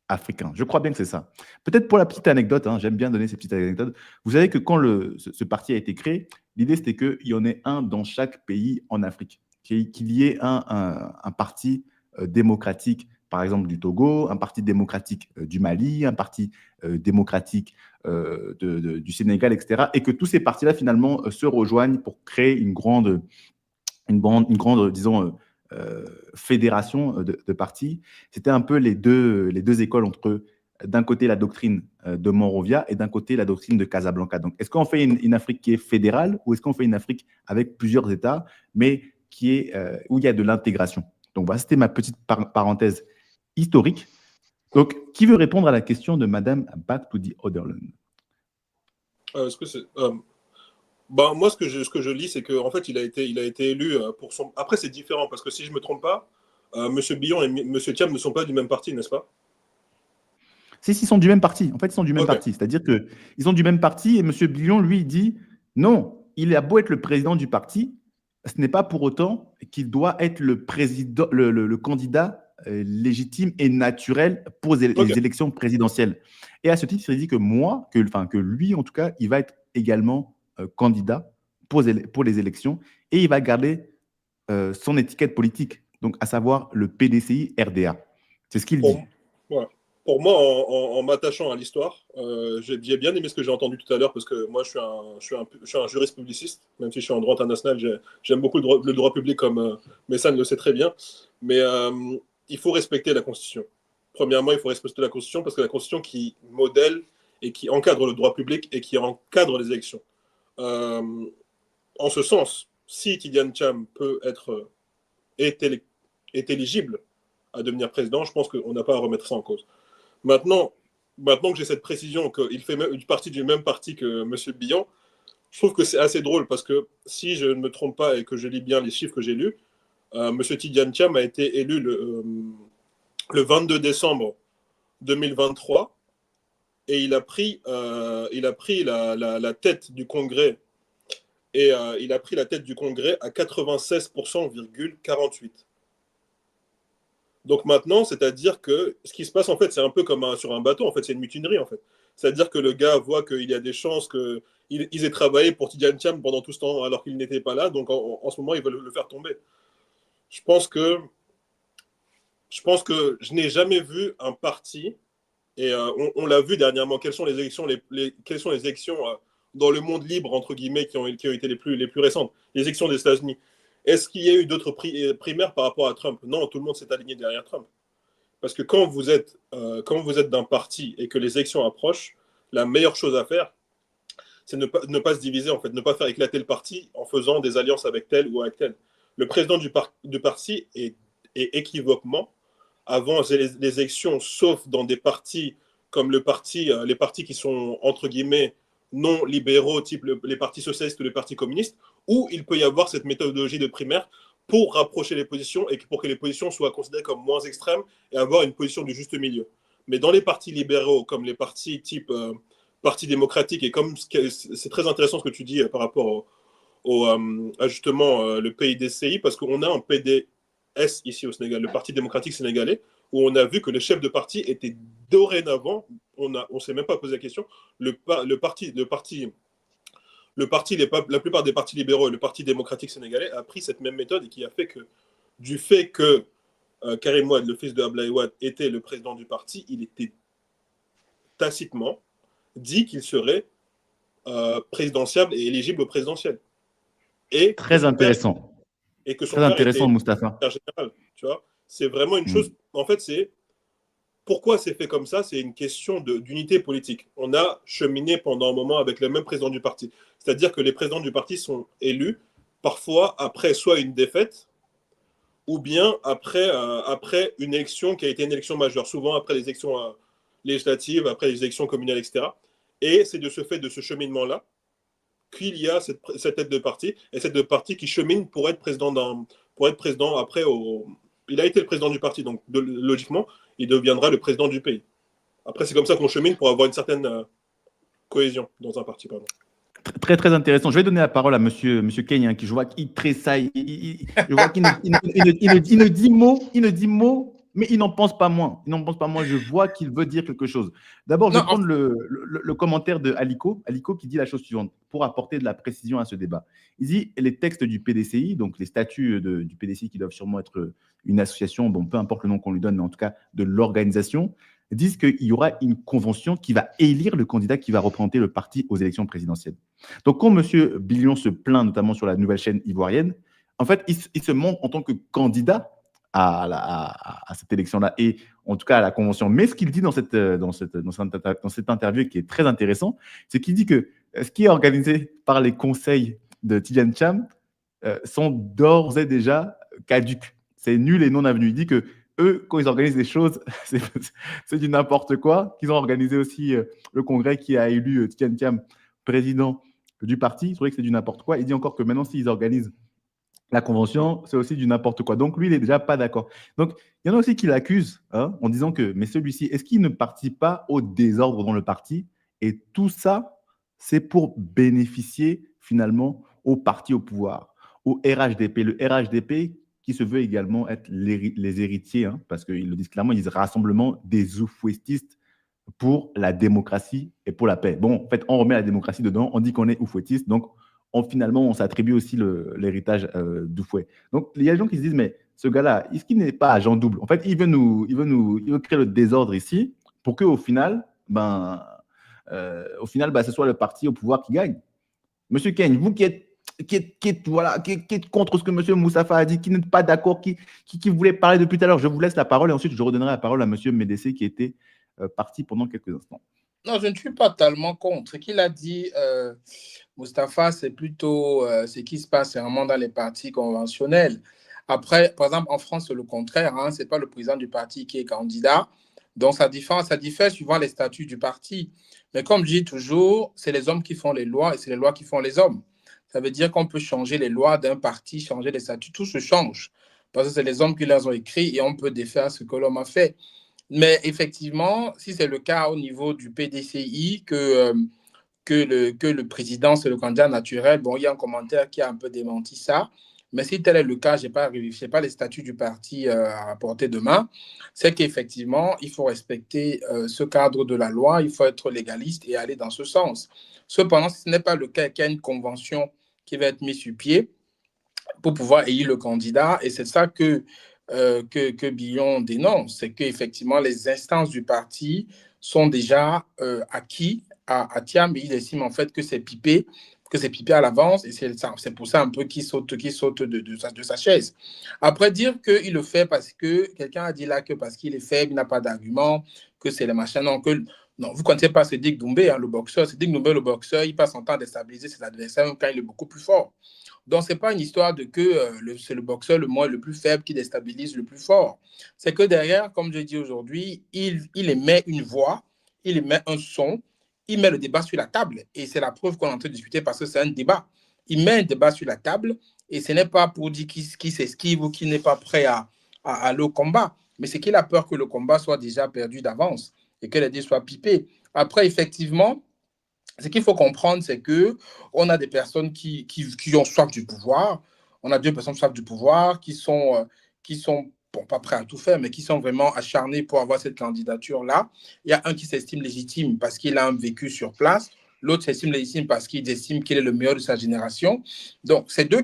africain. Je crois bien que c'est ça. Peut-être pour la petite anecdote, hein, j'aime bien donner ces petites anecdotes. Vous savez que quand ce parti a été créé, l'idée c'était qu'il y en ait un dans chaque pays en Afrique, qu'il y ait un parti démocratique, par exemple du Togo, un parti démocratique du Mali, un parti démocratique du Sénégal, etc. Et que tous ces partis-là finalement se rejoignent pour créer une grande disons, fédération de partis. C'était un peu les deux écoles entre d'un côté la doctrine de Monrovia et d'un côté la doctrine de Casablanca. Donc, est-ce qu'on fait une Afrique qui est fédérale ou est-ce qu'on fait une Afrique avec plusieurs États, mais où il y a de l'intégration? Donc, voilà, c'était ma petite parenthèse historique. Donc, qui veut répondre à la question de Madame Back to the Otherland? Est-ce que c'est... moi, ce que je lis, c'est qu'en fait, il a été élu pour son... Après, c'est différent, parce que si je ne me trompe pas, M. Billon et M. Thiam ne sont pas du même parti, n'est-ce pas? Si, ils sont du même parti. En fait, ils sont du même parti. C'est-à-dire qu'ils sont du même parti et M. Billon, lui, il dit non, il a beau être le président du parti, ce n'est pas pour autant qu'il doit être le président, le candidat légitime et naturel pour les élections présidentielles. Et à ce titre, il dit que lui, en tout cas, il va être également candidat pour les élections et il va garder son étiquette politique, donc à savoir le PDCI RDA. C'est ce qu'il dit. Ouais. Pour moi, en m'attachant à l'histoire, j'ai bien aimé ce que j'ai entendu tout à l'heure parce que moi, je suis un juriste publiciste, même si je suis en droit international, j'aime beaucoup le droit public comme Messane le sait très bien. Mais il faut respecter la Constitution. Premièrement, il faut respecter la Constitution parce que la Constitution qui modèle et qui encadre le droit public et qui encadre les élections. En ce sens, si Tidjane Thiam est éligible à devenir président, je pense qu'on n'a pas à remettre ça en cause. Maintenant que j'ai cette précision qu'il fait partie du même parti que M. Billon, je trouve que c'est assez drôle parce que si je ne me trompe pas et que je lis bien les chiffres que j'ai lus, M. Tidjane Thiam a été élu le 22 décembre 2023 et il a pris la tête du Congrès et il a pris la tête du Congrès à 96,48%. Donc maintenant, c'est-à-dire que ce qui se passe, en fait, c'est un peu comme sur un bateau, en fait, c'est une mutinerie, en fait. C'est-à-dire que le gars voit qu'il y a des chances qu'ils aient travaillé pour Tidjane Thiam pendant tout ce temps alors qu'il n'était pas là, donc en ce moment, ils veulent le faire tomber. Je pense que je n'ai jamais vu un parti, et on l'a vu dernièrement, quelles sont les élections, quelles sont les élections dans le monde libre, entre guillemets, qui ont été les plus récentes, les élections des États-Unis. Est-ce qu'il y a eu d'autres primaires par rapport à Trump? Non, tout le monde s'est aligné derrière Trump. Parce que quand vous êtes d'un parti et que les élections approchent, la meilleure chose à faire, c'est ne pas se diviser, en fait, ne pas faire éclater le parti en faisant des alliances avec tel ou avec tel. Le président du parti est équivoquement, avant les élections, sauf dans des partis comme les partis qui sont, entre guillemets, non libéraux, type les partis socialistes ou les partis communistes, où il peut y avoir cette méthodologie de primaire pour rapprocher les positions et pour que les positions soient considérées comme moins extrêmes et avoir une position du juste milieu. Mais dans les partis libéraux, comme les partis type Parti démocratique, et comme c'est très intéressant ce que tu dis par rapport à justement le PIDCI, parce qu'on a un PDS ici au Sénégal, le Parti démocratique sénégalais, où on a vu que le chef de parti était dorénavant, on ne s'est même pas posé la question, la plupart des partis libéraux et le Parti démocratique sénégalais a pris cette même méthode et qui a fait que, du fait que Karim Wade, le fils de Abdoulaye Wade, était le président du parti, il était tacitement dit qu'il serait présidentiable et éligible au présidentiel. Et très intéressant. Et que son très intéressant, Moustapha. Général, tu vois, c'est vraiment une chose. En fait, c'est pourquoi c'est fait comme ça. C'est une question d'unité politique. On a cheminé pendant un moment avec le même président du parti. C'est-à-dire que les présidents du parti sont élus parfois après soit une défaite ou bien après une élection qui a été une élection majeure. Souvent après les élections législatives, après les élections communales, etc. Et c'est de ce fait, de ce cheminement-là, qu'il y a cette tête de parti, et cette tête de parti qui chemine pour être président après. Il a été le président du parti, donc logiquement, il deviendra le président du pays. Après, c'est comme ça qu'on chemine pour avoir une certaine cohésion dans un parti. Pardon. Très, très intéressant. Je vais donner la parole à monsieur Kenya, qui je vois qu'il tressaille. Je vois qu'il ne dit mot, mais il n'en pense pas moins. Je vois qu'il veut dire quelque chose. D'abord, je vais prendre le commentaire de Aliko qui dit la chose suivante, pour apporter de la précision à ce débat. Il dit les textes du PDCI, donc les statuts du PDCI qui doivent sûrement être une association, bon, peu importe le nom qu'on lui donne, mais en tout cas de l'organisation, disent qu'il y aura une convention qui va élire le candidat qui va représenter le parti aux élections présidentielles. Donc, quand M. Billon se plaint, notamment sur la nouvelle chaîne ivoirienne, en fait, il se montre en tant que candidat à cette élection-là et en tout cas à la convention. Mais ce qu'il dit dans cette interview qui est très intéressant, c'est qu'il dit que ce qui est organisé par les conseils de Tidjane Thiam sont d'ores et déjà caduques. C'est nul et non avenu. Il dit que eux, quand ils organisent des choses, c'est du n'importe quoi. Qu'ils ont organisé aussi le congrès qui a élu Tidjane Thiam président du parti. Il trouvait que c'est du n'importe quoi. Il dit encore que maintenant, s'ils organisent la convention, c'est aussi du n'importe quoi. Donc, lui, il n'est déjà pas d'accord. Donc, il y en a aussi qui l'accusent en disant que, mais celui-ci, est-ce qu'il ne participe pas au désordre dans le parti? Et tout ça, c'est pour bénéficier finalement au parti au pouvoir, au RHDP. Le RHDP qui se veut également être les héritiers, parce qu'ils le disent clairement, ils disent Rassemblement des oufouettistes pour la démocratie et pour la paix. Bon, en fait, on remet la démocratie dedans, on dit qu'on est oufouettiste, donc finalement, on s'attribue aussi l'héritage d'Oufouet. Donc, il y a des gens qui se disent, mais ce gars-là, est-ce qu'il n'est pas agent double? En fait, il veut créer le désordre ici pour qu'au final, ce soit le parti au pouvoir qui gagne. Monsieur Kane, vous qui êtes contre ce que Monsieur Moustapha a dit, qui n'êtes pas d'accord, qui voulait parler depuis tout à l'heure, je vous laisse la parole et ensuite je redonnerai la parole à Monsieur Médessé qui était parti pendant quelques instants. Non, je ne suis pas tellement contre. Ce qu'il a dit, Moustapha, c'est plutôt ce qui se passe vraiment dans les partis conventionnels. Après, par exemple, en France, c'est le contraire. Ce n'est pas le président du parti qui est candidat. Donc, ça diffère suivant les statuts du parti. Mais comme je dis toujours, c'est les hommes qui font les lois et c'est les lois qui font les hommes. Ça veut dire qu'on peut changer les lois d'un parti, changer les statuts, tout se change. Parce que c'est les hommes qui les ont écrits et on peut défaire ce que l'homme a fait. Mais effectivement, si c'est le cas au niveau du PDCI, que le président, c'est le candidat naturel, bon, il y a un commentaire qui a un peu démenti ça. Mais si tel est le cas, je n'ai pas les statuts du parti à portée de main, c'est qu'effectivement, il faut respecter ce cadre de la loi, il faut être légaliste et aller dans ce sens. Cependant, si ce n'est pas le cas, qu'il y a une convention qui va être mise sur pied pour pouvoir élire le candidat, et c'est ça que Billon dénonce, c'est qu'effectivement, les instances du parti sont déjà acquis à Thiam, mais il estime en fait que c'est pipé à l'avance, et c'est pour ça un peu qu'il saute de sa chaise. Après, dire qu'il le fait parce que quelqu'un a dit là que parce qu'il est faible, il n'a pas d'argument, que c'est le machin, non, vous ne connaissez pas Sédhic Doumbé, le boxeur. Sédhic Doumbé, le boxeur, il passe son temps à déstabiliser ses adversaires même quand il est beaucoup plus fort. Donc, ce n'est pas une histoire de que c'est le boxeur le plus faible qui déstabilise le plus fort. C'est que derrière, comme je dis aujourd'hui, il émet une voix, il émet un son, il met le débat sur la table. Et c'est la preuve qu'on est en train de discuter parce que c'est un débat. Il met un débat sur la table et ce n'est pas pour dire qui s'esquive ou qui n'est pas prêt à aller au combat. Mais c'est qu'il a peur que le combat soit déjà perdu d'avance et que les dés soient pipés. Après, effectivement, ce qu'il faut comprendre, c'est qu'on a des personnes qui ont soif du pouvoir. On a 2 personnes soif du pouvoir qui sont bon, pas prêts à tout faire, mais qui sont vraiment acharnées pour avoir cette candidature-là. Il y a un qui s'estime légitime parce qu'il a un vécu sur place. L'autre s'estime légitime parce qu'il estime qu'il est le meilleur de sa génération. Donc, c'est deux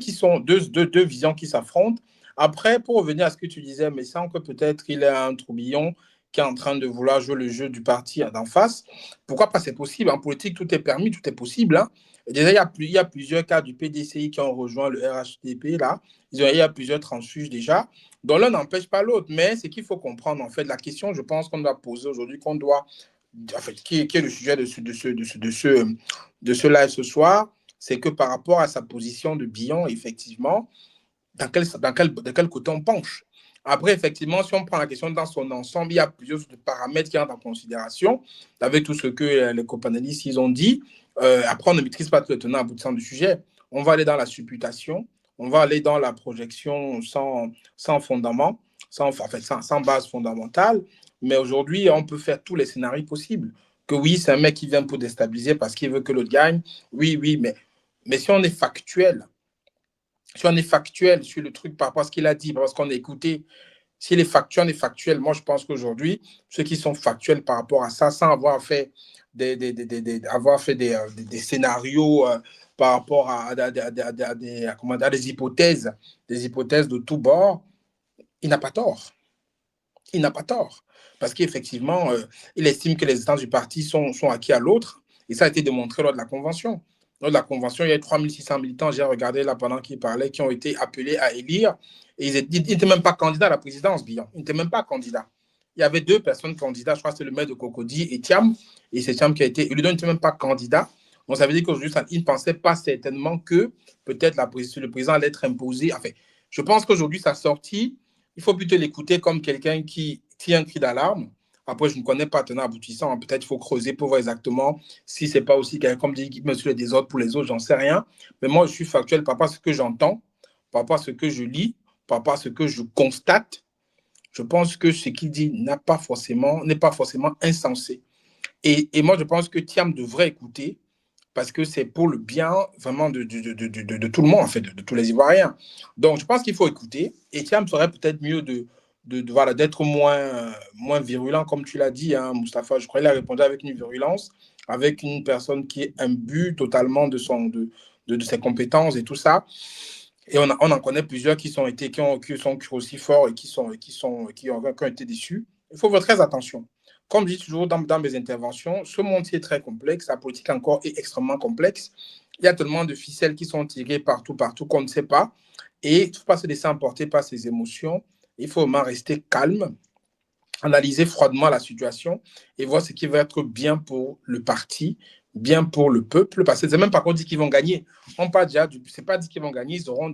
visions qui s'affrontent. Après, pour revenir à ce que tu disais, mais sans que peut-être il ait un tourbillon qui est en train de vouloir jouer le jeu du parti d'en face. Pourquoi pas? C'est possible. En politique, tout est permis, tout est possible. Et déjà, il y a plusieurs cas du PDCI qui ont rejoint le RHDP. Là. Il y a plusieurs transfuges déjà. Donc l'un n'empêche pas l'autre. Mais ce qu'il faut comprendre, en fait, la question, je pense qu'on doit poser aujourd'hui, qui est le sujet de ce live ce soir, c'est que par rapport à sa position de Billon, effectivement, dans quel côté on penche? Après, effectivement, si on prend la question dans son ensemble, il y a plusieurs paramètres qui entrent en considération, avec tout ce que les copanélistes ils ont dit. Après, on ne maîtrise pas tout le tenant aboutissant du sujet. On va aller dans la supputation, on va aller dans la projection sans fondement, sans base fondamentale. Mais aujourd'hui, on peut faire tous les scénarios possibles. Que oui, c'est un mec qui vient pour déstabiliser parce qu'il veut que l'autre gagne. Oui, mais si on est factuel, sur le truc par rapport à ce qu'il a dit, parce qu'on a écouté, s'il est factuel, on est factuel. Moi, je pense qu'aujourd'hui, ceux qui sont factuels par rapport à ça, sans avoir fait des scénarios par rapport à des hypothèses de tous bords, il n'a pas tort. Il n'a pas tort. Parce qu'effectivement, il estime que les instances du parti sont acquis à l'autre. Et ça a été démontré lors de la convention. Lors de la convention, il y a 3600 militants, j'ai regardé là pendant qu'ils parlaient, qui ont été appelés à élire. Et ils n'étaient même pas candidats à la présidence, Biyan. Ils n'étaient même pas candidats. Il y avait 2 personnes candidates, je crois que c'est le maire de Cocody et Thiam. Et c'est Thiam qui a été élu, donc il n'était même pas candidat. Donc ça veut dire qu'aujourd'hui, ils ne pensaient pas certainement que peut-être le président allait être imposé. Enfin, je pense qu'aujourd'hui, sa sortie, il faut plutôt l'écouter comme quelqu'un qui tient un cri d'alarme. Après, je ne connais pas tenant aboutissant. Peut-être qu'il faut creuser pour voir exactement si ce n'est pas aussi quelqu'un, comme dit, qui met sur les désordres pour les autres, j'en sais rien. Mais moi, je suis factuel par rapport à ce que j'entends, par rapport à ce que je lis, par rapport à ce que je constate. Je pense que ce qu'il dit n'est pas forcément insensé. Et moi, je pense que Thiam devrait écouter parce que c'est pour le bien vraiment de tout le monde, en fait, de tous les Ivoiriens. Donc, je pense qu'il faut écouter. Et Thiam serait peut-être mieux voilà, d'être moins virulent, comme tu l'as dit, hein, Mustapha. Je crois qu'il a répondu avec une virulence, avec une personne qui est imbue totalement de ses compétences et tout ça. Et on en connaît plusieurs qui ont aussi forts et qui ont été déçus. Il faut faire très attention. Comme je dis toujours dans mes interventions, ce monde-ci est très complexe, la politique encore est extrêmement complexe. Il y a tellement de ficelles qui sont tirées partout qu'on ne sait pas. Et il ne faut pas se laisser emporter par ses émotions. Il faut vraiment rester calme, analyser froidement la situation et voir ce qui va être bien pour le parti, bien pour le peuple, parce que c'est même pas qu'on dit qu'ils vont gagner. On parle déjà c'est pas dit qu'ils vont gagner, ils auront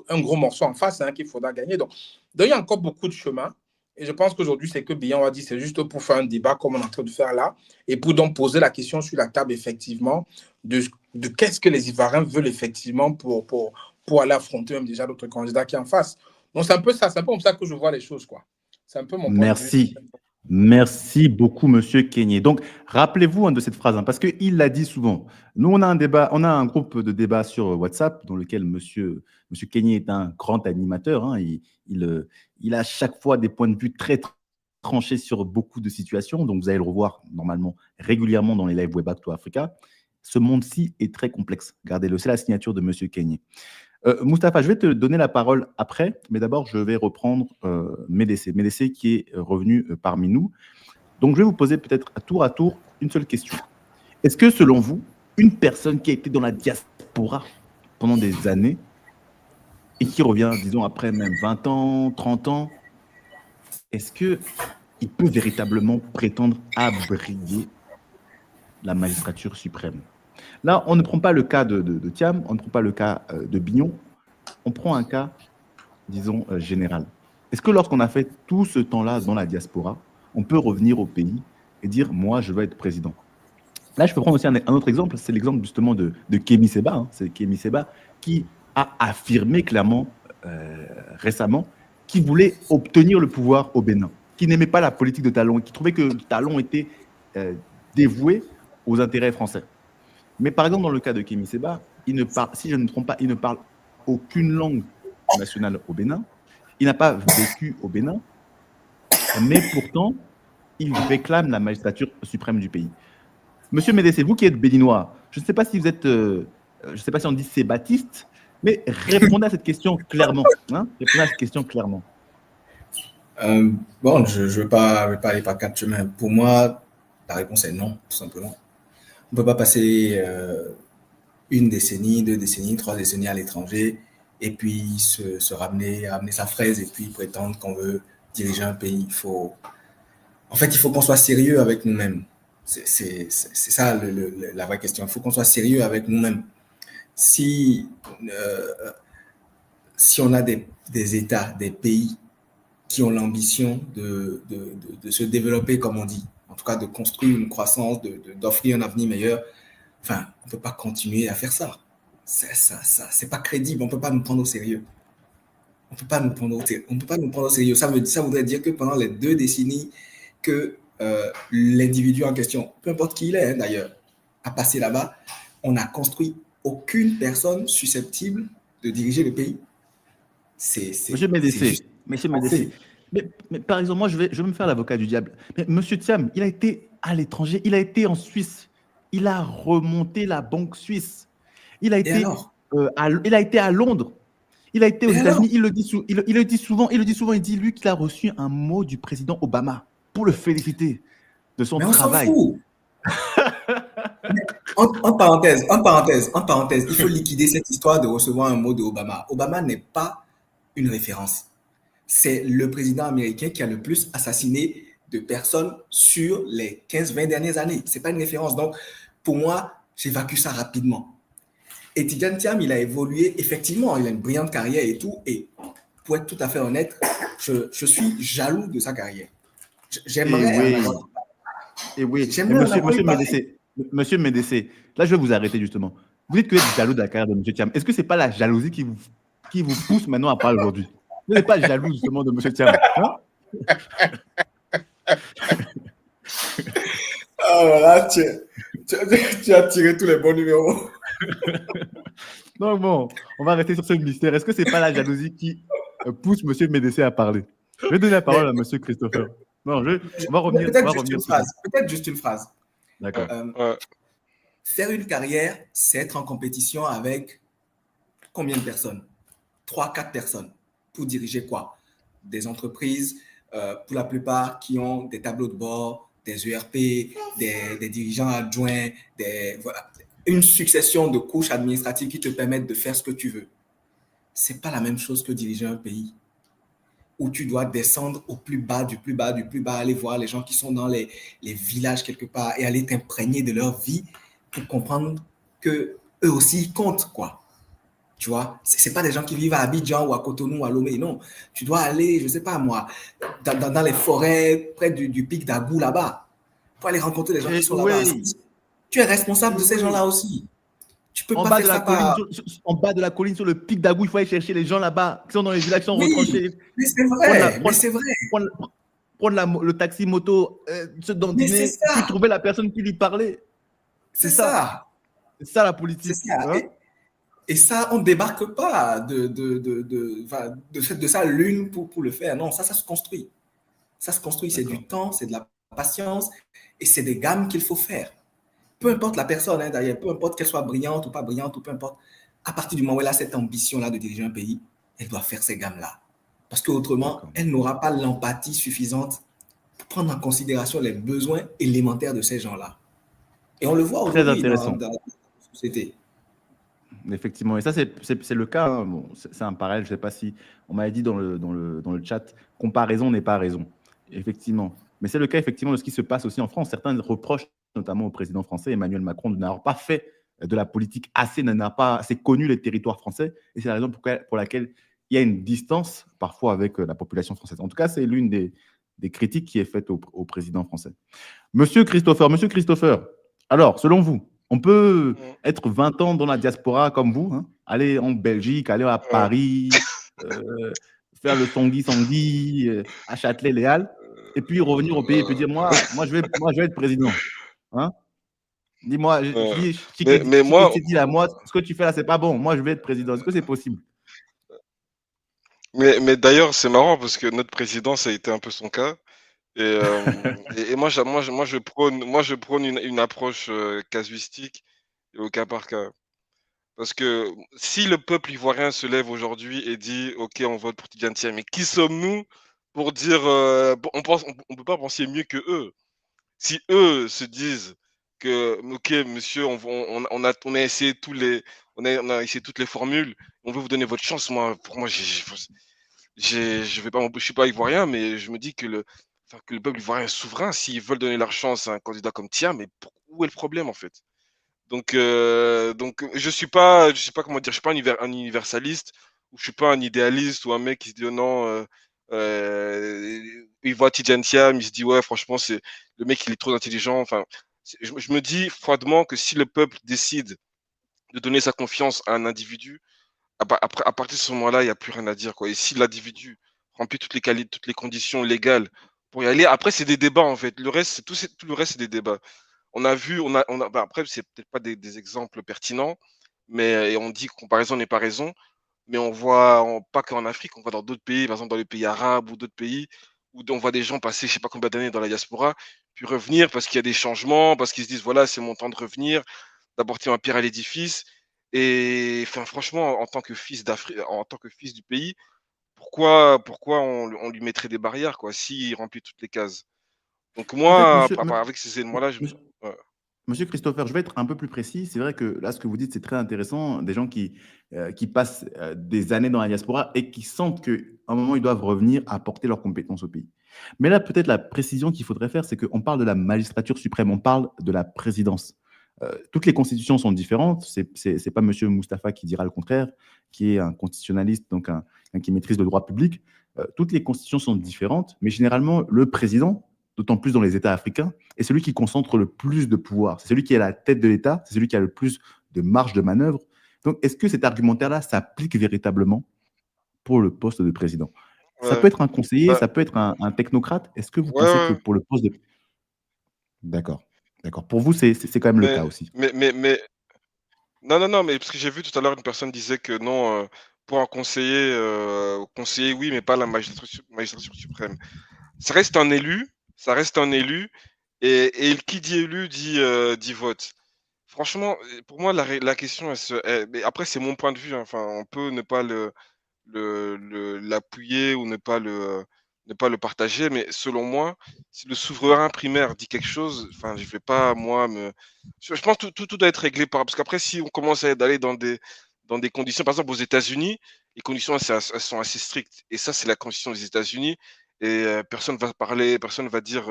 un gros morceau en face qu'il faudra gagner. Donc, il y a encore beaucoup de chemin. Et je pense qu'aujourd'hui, c'est que Biyan a dit, c'est juste pour faire un débat comme on est en train de faire là, et pour donc poser la question sur la table, effectivement, de qu'est-ce que les Ivoiriens veulent effectivement pour aller affronter même déjà d'autres candidats qui en face. Donc, c'est un peu ça, c'est un peu comme ça que je vois les choses, quoi. C'est un peu mon point de vue. Merci beaucoup, Monsieur Kenyé. Donc, rappelez-vous de cette phrase, parce qu'il l'a dit souvent. Nous, on a un groupe de débat sur WhatsApp dans lequel Monsieur Kenyé est un grand animateur. Il a à chaque fois des points de vue très tranchés sur beaucoup de situations. Donc, vous allez le revoir normalement régulièrement dans les lives Web Back to Africa. Ce monde-ci est très complexe. Regardez-le, c'est la signature de Monsieur Kenyé. Mustapha, je vais te donner la parole après, mais d'abord, je vais reprendre Médécé qui est revenu parmi nous. Donc, je vais vous poser peut-être à tour une seule question. Est-ce que, selon vous, une personne qui a été dans la diaspora pendant des années et qui revient, disons, après même 20 ans, 30 ans, est-ce qu'il peut véritablement prétendre abriguer la magistrature suprême? Là, on ne prend pas le cas de Thiam, on ne prend pas le cas de Bignon, on prend un cas, disons, général. Est-ce que lorsqu'on a fait tout ce temps-là dans la diaspora, on peut revenir au pays et dire « moi, je veux être président ». Là, je peux prendre aussi un autre exemple, c'est l'exemple justement de Kémi Séba. Hein. C'est Kémi Séba qui a affirmé clairement, récemment, qu'il voulait obtenir le pouvoir au Bénin, qui n'aimait pas la politique de Talon, qui trouvait que Talon était dévoué aux intérêts français. Mais par exemple, dans le cas de Kémi Séba, si je ne me trompe pas, il ne parle aucune langue nationale au Bénin. Il n'a pas vécu au Bénin, mais pourtant, il réclame la magistrature suprême du pays. Monsieur Médécé, vous qui êtes béninois, je ne sais pas si vous êtes, je ne sais pas si on dit sébatiste, mais répondez à cette question clairement. Hein, répondez à cette question clairement. Bon, je ne veux pas aller par 4 chemins. Pour moi, la réponse est non, tout simplement. On ne peut pas passer 1 décennie, 2 décennies, 3 décennies à l'étranger et puis se ramener sa fraise et puis prétendre qu'on veut diriger un pays. Il faut qu'on soit sérieux avec nous-mêmes. C'est ça la vraie question. Il faut qu'on soit sérieux avec nous-mêmes. Si on a des États, des pays qui ont l'ambition de se développer, comme on dit, en tout cas de construire une croissance, d'offrir un avenir meilleur, enfin, on ne peut pas continuer à faire ça. C'est pas crédible, on ne peut pas nous prendre au sérieux. On ne peut pas nous prendre au sérieux. Ça voudrait dire que pendant les 2 décennies que l'individu en question, peu importe qui il est d'ailleurs, a passé là-bas, on n'a construit aucune personne susceptible de diriger le pays. Monsieur Médécé, mais par exemple, moi, je vais me faire l'avocat du diable. Mais Monsieur Thiam, il a été à l'étranger, il a été en Suisse, il a remonté la banque suisse, il a été à Londres, il a été aux États-Unis, il le dit souvent, il dit lui qu'il a reçu un mot du président Obama pour le féliciter de son travail. On s'en fout. En parenthèse, il faut liquider cette histoire de recevoir un mot de Obama. Obama n'est pas une référence. C'est le président américain qui a le plus assassiné de personnes sur les 15-20 dernières années. Ce n'est pas une référence. Donc, pour moi, j'évacue ça rapidement. Et Tidjane Thiam, il a évolué. Effectivement, il a une brillante carrière et tout. Et pour être tout à fait honnête, je suis jaloux de sa carrière. J'aimerais en avoir. Et oui, J'aimerais en avoir une Monsieur Médécé, là je vais vous arrêter justement. Vous dites que vous êtes jaloux de la carrière de M. Thiam. Est-ce que ce n'est pas la jalousie qui vous pousse maintenant à parler aujourd'hui? Vous n'êtes pas jaloux justement de M. Thiam, hein? Oh là, tu as tiré tous les bons numéros. Donc bon, on va rester sur ce mystère. Est-ce que ce n'est pas la jalousie qui pousse M. Médécé à parler? Je vais donner la parole à M. Christopher. Non, on va revenir. Peut-être juste une phrase. D'accord. Faire une carrière, c'est être en compétition avec combien de personnes? 3-4 personnes. Pour diriger quoi? Des entreprises, pour la plupart, qui ont des tableaux de bord, des ERP, des dirigeants adjoints, voilà, une succession de couches administratives qui te permettent de faire ce que tu veux. Ce n'est pas la même chose que diriger un pays où tu dois descendre au plus bas, du plus bas, aller voir les gens qui sont dans les villages quelque part et aller t'imprégner de leur vie pour comprendre que eux aussi ils comptent, quoi. Tu vois, c'est pas des gens qui vivent à Abidjan ou à Cotonou ou à Lomé, non. Tu dois aller, je sais pas moi, dans les forêts près du pic d'Agou là-bas pour aller rencontrer les gens qui sont là-bas. Tu es responsable de ces gens-là aussi. Tu peux pas faire ça en bas de la colline, sur le pic d'Agou, il faut aller chercher les gens là-bas qui sont dans les villages, qui sont retranchés. Mais c'est vrai. Prendre le taxi moto, se dandiner, puis trouver la personne qui lui parlait. C'est ça. C'est ça la politique. C'est ça. Hein? Et ça, on ne débarque pas de ça l'une pour le faire. Non, ça se construit. Ça se construit. C'est du temps, c'est de la patience et c'est des gammes qu'il faut faire. Peu importe la personne, hein, d'ailleurs, peu importe qu'elle soit brillante ou pas brillante, ou peu importe, à partir du moment où elle a cette ambition-là de diriger un pays, elle doit faire ces gammes-là. Parce qu'autrement, elle n'aura pas l'empathie suffisante pour prendre en considération les besoins élémentaires de ces gens-là. Et on le voit aujourd'hui dans la société. Effectivement, et ça c'est le cas, hein. Bon, c'est un parallèle, je ne sais pas si on m'avait dit dans le chat, comparaison n'est pas raison, effectivement. Mais c'est le cas effectivement de ce qui se passe aussi en France. Certains reprochent notamment au président français Emmanuel Macron de n'avoir pas fait de la politique n'a pas assez connu les territoires français, et c'est la raison pour laquelle il y a une distance parfois avec la population française. En tout cas, c'est l'une des critiques qui est faite au président français. Monsieur Christopher, alors selon vous, on peut être 20 ans dans la diaspora comme vous, hein, aller en Belgique, aller à Paris, faire le Tanguy, à Châtelet-Léal, et puis revenir au pays et puis dire moi je vais être président. Hein? Dis-moi, mais moi, ce que tu fais là, c'est pas bon. Moi, je vais être président. Est-ce que c'est possible? Mais d'ailleurs, c'est marrant parce que notre président, ça a été un peu son cas. Et moi, je prône une approche casuistique et au cas par cas. Parce que si le peuple ivoirien se lève aujourd'hui et dit « Ok, on vote pour Tidjane Thiam », mais qui sommes-nous pour dire on peut pas penser mieux que eux. Si eux se disent que « Ok, monsieur, on a essayé on a essayé toutes les formules, on veut vous donner votre chance », pour moi, je vais pas, je suis pas ivoirien, mais je me dis que le peuple ivoirien est souverain. S'ils veulent donner leur chance à un candidat comme Thiam, mais où est le problème en fait? Donc je sais pas comment dire, je suis pas un universaliste, ou je suis pas un idéaliste, ou un mec qui se dit oh non, il voit Tidjane Thiam, il se dit ouais franchement c'est le mec il est trop intelligent. Enfin, je me dis froidement que si le peuple décide de donner sa confiance à un individu, à partir de ce moment-là, il n'y a plus rien à dire, quoi. Et si l'individu remplit toutes les conditions légales pour y aller, après, c'est des débats, en fait. Le reste, tout le reste, c'est des débats. On a vu, après, c'est peut-être pas des exemples pertinents, mais et on dit que comparaison n'est pas raison, mais on voit, pas qu'en Afrique, on voit dans d'autres pays, par exemple dans les pays arabes ou d'autres pays, où on voit des gens passer je sais pas combien d'années dans la diaspora, puis revenir parce qu'il y a des changements, parce qu'ils se disent, voilà, c'est mon temps de revenir, d'apporter ma pierre à l'édifice. Et enfin, franchement, en tant que fils d'Afrique, en tant que fils du pays, pourquoi on lui mettrait des barrières, quoi, s'il remplit toutes les cases? Donc moi, avec ces éléments-là, Monsieur, ouais. Monsieur Christopher, je vais être un peu plus précis. C'est vrai que là, ce que vous dites, c'est très intéressant. Des gens qui passent des années dans la diaspora et qui sentent qu'à un moment, ils doivent revenir apporter leurs compétences au pays. Mais là, peut-être la précision qu'il faudrait faire, c'est qu'on parle de la magistrature suprême, on parle de la présidence. Toutes les constitutions sont différentes. C'est pas Monsieur Moustapha qui dira le contraire, qui est un constitutionnaliste, donc qui maîtrise le droit public. Toutes les constitutions sont différentes, mais généralement, le président, d'autant plus dans les États africains, est celui qui concentre le plus de pouvoir. C'est celui qui est à la tête de l'État, c'est celui qui a le plus de marge de manœuvre. Donc, est-ce que cet argumentaire-là s'applique véritablement pour le poste de président? Ça Ouais. peut être un conseiller, Bah, ça peut être un technocrate. Est-ce que vous ouais, pensez que ouais. pour le poste de... D'accord, d'accord. Pour vous, c'est quand même le cas aussi. Non, mais parce que j'ai vu tout à l'heure une personne disait que non, pour un conseiller, oui, mais pas la magistrature suprême. Ça reste un élu, ça reste un élu, et qui dit élu dit vote. Franchement, pour moi, la question, mais après, c'est mon point de vue, hein. Enfin, on peut ne pas l'appuyer ou ne pas le partager, mais selon moi, si le souverain primaire dit quelque chose, enfin, je vais pas, moi, je pense que tout doit être réglé parce qu'après, si on commence à d'aller dans des conditions, par exemple, aux États-Unis, les conditions, elles sont assez strictes. Et ça, c'est la constitution des États-Unis. Et personne va parler, personne va dire,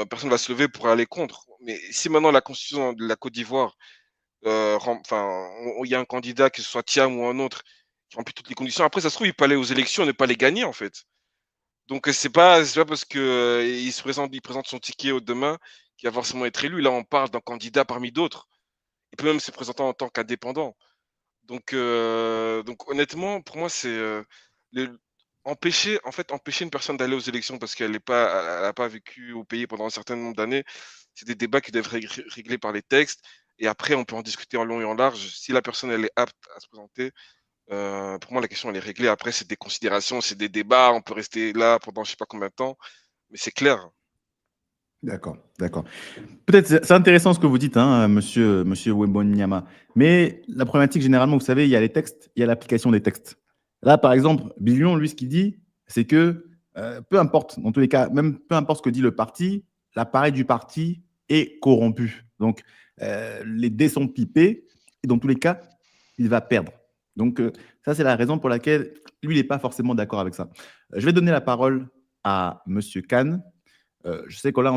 personne va se lever pour aller contre. Mais si maintenant la constitution de la Côte d'Ivoire, enfin, il y a un candidat, que ce soit Thiam ou un autre, qui remplit toutes les conditions, après, ça se trouve, il peut aller aux élections et ne pas les gagner, en fait. Donc, c'est pas parce que il présente son ticket demain qu'il va forcément être élu. Là, on parle d'un candidat parmi d'autres. Il peut même se présenter en tant qu'indépendant. Donc honnêtement, pour moi, c'est empêcher une personne d'aller aux élections parce elle n'a pas vécu au pays pendant un certain nombre d'années. C'est des débats qui doivent être réglés par les textes. Et après, on peut en discuter en long et en large. Si la personne elle est apte à se présenter, pour moi, la question elle est réglée. Après, c'est des considérations, c'est des débats. On peut rester là pendant je sais pas combien de temps, mais c'est clair. D'accord, d'accord. Peut-être c'est intéressant ce que vous dites, hein, monsieur Wembonyama. Mais la problématique, généralement, vous savez, il y a les textes, il y a l'application des textes. Là, par exemple, Billion, lui, ce qu'il dit, c'est que peu importe, dans tous les cas, même peu importe ce que dit le parti, l'appareil du parti est corrompu. Donc, les dés sont pipés et dans tous les cas, il va perdre. Donc, ça, c'est la raison pour laquelle lui, il n'est pas forcément d'accord avec ça. Je vais donner la parole à monsieur Khan. Je sais que là,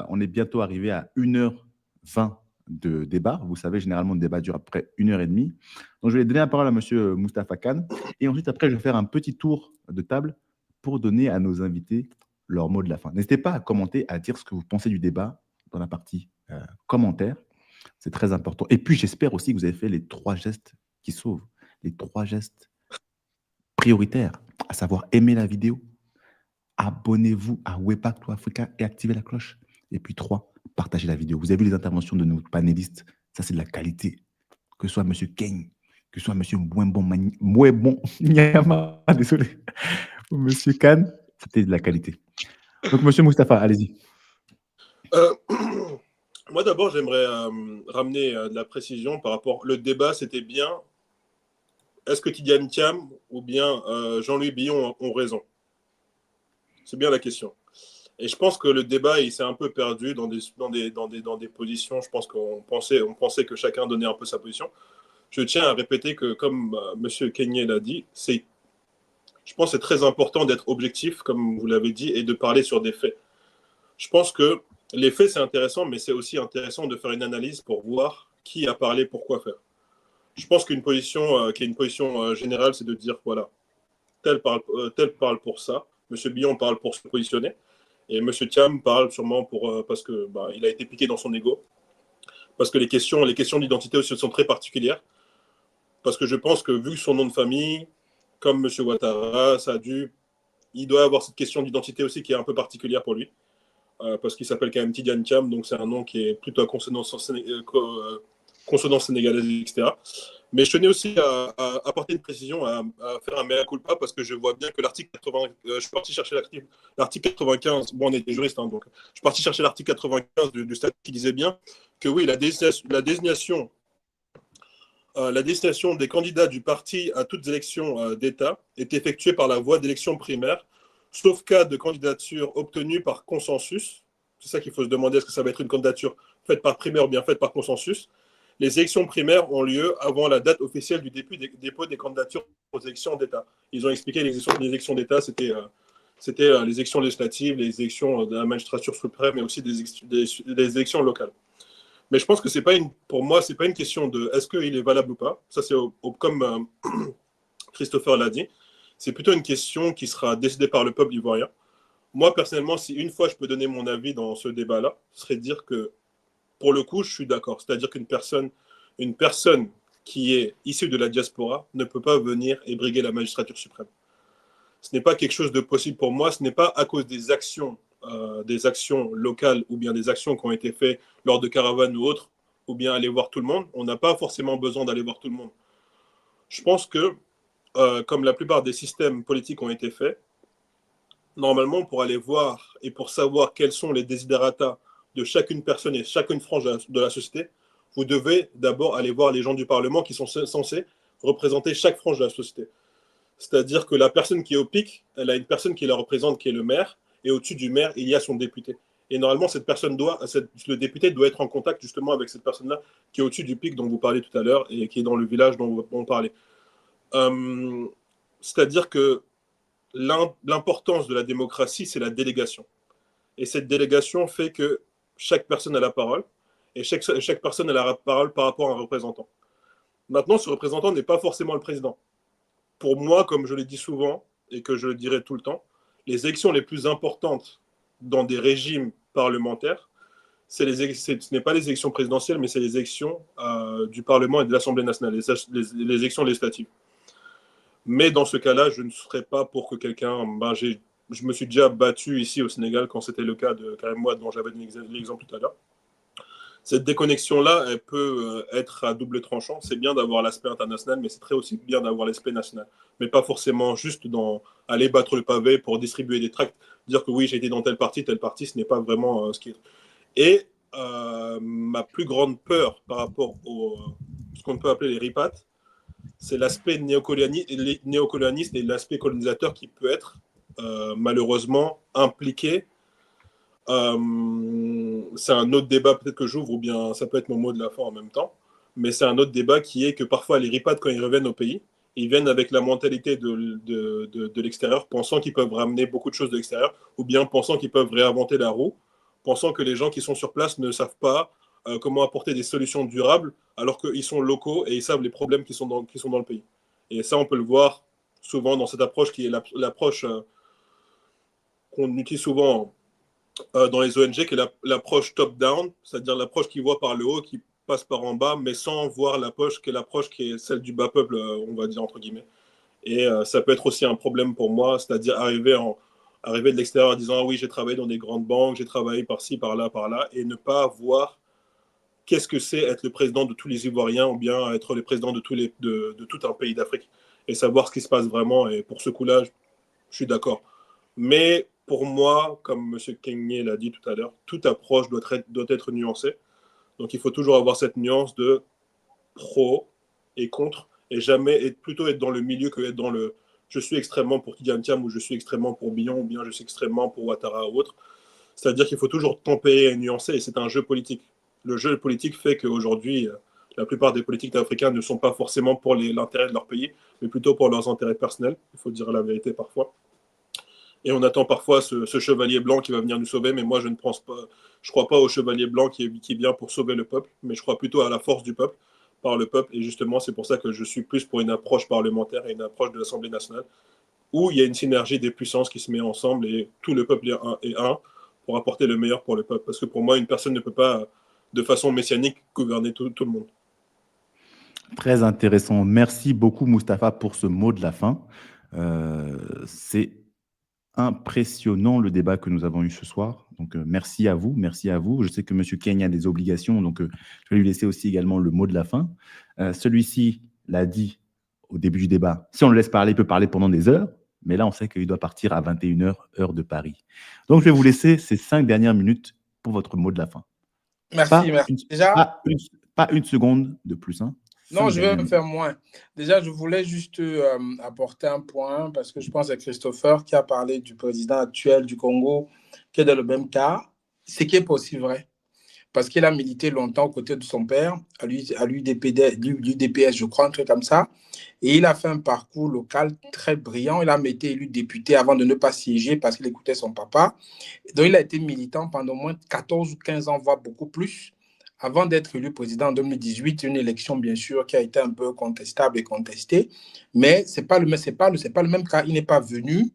on est bientôt arrivé à 1h20 de débat. Vous savez, généralement, le débat dure à peu près 1h30. Donc, je vais donner la parole à M. Moustapha Khan. Et ensuite, après, je vais faire un petit tour de table pour donner à nos invités leur mot de la fin. N'hésitez pas à commenter, à dire ce que vous pensez du débat dans la partie commentaires. C'est très important. Et puis, j'espère aussi que vous avez fait les 3 gestes qui sauvent, les 3 gestes prioritaires, à savoir aimer la vidéo, abonnez-vous à Webpack to Africa et activez la cloche. Et puis 3, partagez la vidéo. Vous avez vu les interventions de nos panélistes, ça c'est de la qualité. Que ce soit M. Kane, que ce soit M. Mwebon Nyama, désolé, ou M. Khan, c'était de la qualité. Donc M. Moustapha, allez-y. Moi d'abord, j'aimerais ramener de la précision par rapport. Le débat, c'était bien. Est-ce que Tidjane Thiam ou bien Jean-Louis Billon ont raison? C'est bien la question. Et je pense que le débat, il s'est un peu perdu dans des positions. Je pense qu'on pensait que chacun donnait un peu sa position. Je tiens à répéter que, comme M. Kenyé l'a dit, je pense que c'est très important d'être objectif, comme vous l'avez dit, et de parler sur des faits. Je pense que les faits, c'est intéressant, mais c'est aussi intéressant de faire une analyse pour voir qui a parlé, pourquoi faire. Je pense qu'une position qui est une position générale, c'est de dire, voilà, tel parle pour ça. M. Billon parle pour se positionner et M. Thiam parle sûrement parce que il a été piqué dans son ego, parce que les questions d'identité aussi sont très particulières, parce que je pense que vu son nom de famille, comme M. Ouattara, il doit avoir cette question d'identité aussi qui est un peu particulière pour lui, parce qu'il s'appelle quand même Tidjane Thiam, donc c'est un nom qui est plutôt à consonance sénégalaise, etc. Mais je tenais aussi à apporter une précision, à faire un mea culpa, parce que je vois bien que l'article 80, je suis parti chercher l'article 95, bon, on est des juristes, hein, donc je suis parti chercher l'article 95 du statut qui disait bien que oui, la désignation des candidats du parti à toutes élections d'État est effectuée par la voie d'élection primaire, sauf cas de candidature obtenue par consensus. C'est ça qu'il faut se demander, est-ce que ça va être une candidature faites par primaire ou bien faites par consensus. Les élections primaires ont lieu avant la date officielle du dépôt des candidatures aux élections d'État. Ils ont expliqué les élections d'État, c'était les élections législatives, les élections de la magistrature suprême, mais aussi des élections locales. Mais je pense que pour moi, c'est pas une question de est-ce qu'il est valable ou pas. Ça, c'est comme Christopher l'a dit. C'est plutôt une question qui sera décidée par le peuple ivoirien. Moi, personnellement, si une fois je peux donner mon avis dans ce débat-là, ce serait de dire que, pour le coup, je suis d'accord. C'est-à-dire qu'une personne qui est issue de la diaspora ne peut pas venir et briguer la magistrature suprême. Ce n'est pas quelque chose de possible pour moi. Ce n'est pas à cause des actions locales ou bien des actions qui ont été faites lors de caravanes ou autres, ou bien aller voir tout le monde. On n'a pas forcément besoin d'aller voir tout le monde. Je pense que, comme la plupart des systèmes politiques ont été faits, normalement, pour aller voir et pour savoir quels sont les desiderata de chacune personne et chacune frange de la société, vous devez d'abord aller voir les gens du Parlement qui sont censés représenter chaque frange de la société. C'est-à-dire que la personne qui est au pic, elle a une personne qui la représente, qui est le maire, et au-dessus du maire, il y a son député. Et normalement, le député doit être en contact justement avec cette personne-là qui est au-dessus du pic dont vous parlez tout à l'heure et qui est dans le village dont on parlait. C'est-à-dire que l'importance de la démocratie, c'est la délégation. Et cette délégation fait que chaque personne a la parole, et chaque personne a la parole par rapport à un représentant. Maintenant, ce représentant n'est pas forcément le président. Pour moi, comme je le dis souvent, et que je le dirai tout le temps, les élections les plus importantes dans des régimes parlementaires, ce n'est pas les élections présidentielles, mais c'est les élections du Parlement et de l'Assemblée nationale, les élections législatives. Mais dans ce cas-là, je ne serais pas pour que quelqu'un... je me suis déjà battu ici au Sénégal quand c'était le cas de Karim Wade, dont j'avais donné l'exemple tout à l'heure. Cette déconnexion-là, elle peut être à double tranchant. C'est bien d'avoir l'aspect international, mais c'est très aussi bien d'avoir l'aspect national. Mais pas forcément juste aller battre le pavé pour distribuer des tracts, dire que oui, j'ai été dans telle partie, ce n'est pas vraiment ce qui est. Et ma plus grande peur par rapport ce qu'on peut appeler les ripates, c'est l'aspect néocolonialiste et l'aspect colonisateur qui peut être malheureusement impliqué. C'est un autre débat peut-être que j'ouvre, ou bien ça peut être mon mot de la fin en même temps, mais c'est un autre débat qui est que parfois les ripates, quand ils reviennent au pays, ils viennent avec la mentalité de l'extérieur, pensant qu'ils peuvent ramener beaucoup de choses de l'extérieur, ou bien pensant qu'ils peuvent réinventer la roue, pensant que les gens qui sont sur place ne savent pas comment apporter des solutions durables, alors qu'ils sont locaux et ils savent les problèmes qui sont dans le pays. Et ça, on peut le voir souvent dans cette approche qui est l'approche qu'on utilise souvent dans les ONG, qui est l'approche top-down, c'est-à-dire l'approche qui voit par le haut, qui passe par en bas, mais sans voir l'approche qui est celle du bas peuple, on va dire entre guillemets. Et ça peut être aussi un problème pour moi, c'est-à-dire arriver de l'extérieur en disant ah oui, j'ai travaillé dans des grandes banques, j'ai travaillé par-ci, par-là, et ne pas voir qu'est-ce que c'est être le président de tous les Ivoiriens ou bien être le président de tout un pays d'Afrique et savoir ce qui se passe vraiment. Et pour ce coup-là, je suis d'accord. Mais pour moi, comme M. Kenyé l'a dit tout à l'heure, toute approche doit être nuancée. Donc il faut toujours avoir cette nuance de pro et contre, et plutôt être dans le milieu que être dans le je suis extrêmement pour Tidiane Thiam ou je suis extrêmement pour Billon ou bien je suis extrêmement pour Ouattara ou autre. C'est-à-dire qu'il faut toujours tempérer et nuancer, et c'est un jeu politique. Le jeu politique fait qu'aujourd'hui, la plupart des politiques africains ne sont pas forcément pour l'intérêt de leur pays, mais plutôt pour leurs intérêts personnels. Il faut dire la vérité parfois. Et on attend parfois ce chevalier blanc qui va venir nous sauver, mais moi je ne crois pas au chevalier blanc qui vient pour sauver le peuple, mais je crois plutôt à la force du peuple, par le peuple, et justement c'est pour ça que je suis plus pour une approche parlementaire et une approche de l'Assemblée nationale, où il y a une synergie des puissances qui se met ensemble et tout le peuple est un pour apporter le meilleur pour le peuple. Parce que pour moi, une personne ne peut pas, de façon messianique, gouverner tout le monde. Très intéressant. Merci beaucoup, Mustapha, pour ce mot de la fin. C'est impressionnant le débat que nous avons eu ce soir. Donc, merci à vous. Merci à vous. Je sais que M. Kenya a des obligations, donc je vais lui laisser aussi également le mot de la fin. Celui-ci l'a dit au début du débat. Si on le laisse parler, il peut parler pendant des heures, mais là, on sait qu'il doit partir à 21h, heure de Paris. Donc, je vais vous laisser ces 5 dernières minutes pour votre mot de la fin. Merci. Pas une seconde de plus. Hein. Non, je vais me faire moins. Déjà, je voulais juste apporter un point, parce que je pense à Christopher qui a parlé du président actuel du Congo, qui est dans le même cas, ce qui est pas aussi vrai. parce qu'il a milité longtemps aux côtés de son père, à l'UDPS, je crois, un truc comme ça. Et il a fait un parcours local très brillant. Il a été élu député avant de ne pas siéger parce qu'il écoutait son papa. Donc, il a été militant pendant au moins 14 ou 15 ans, voire beaucoup plus, avant d'être élu président en 2018. Une élection, bien sûr, qui a été un peu contestable et contestée. Mais ce n'est pas le même cas. Il n'est pas venu.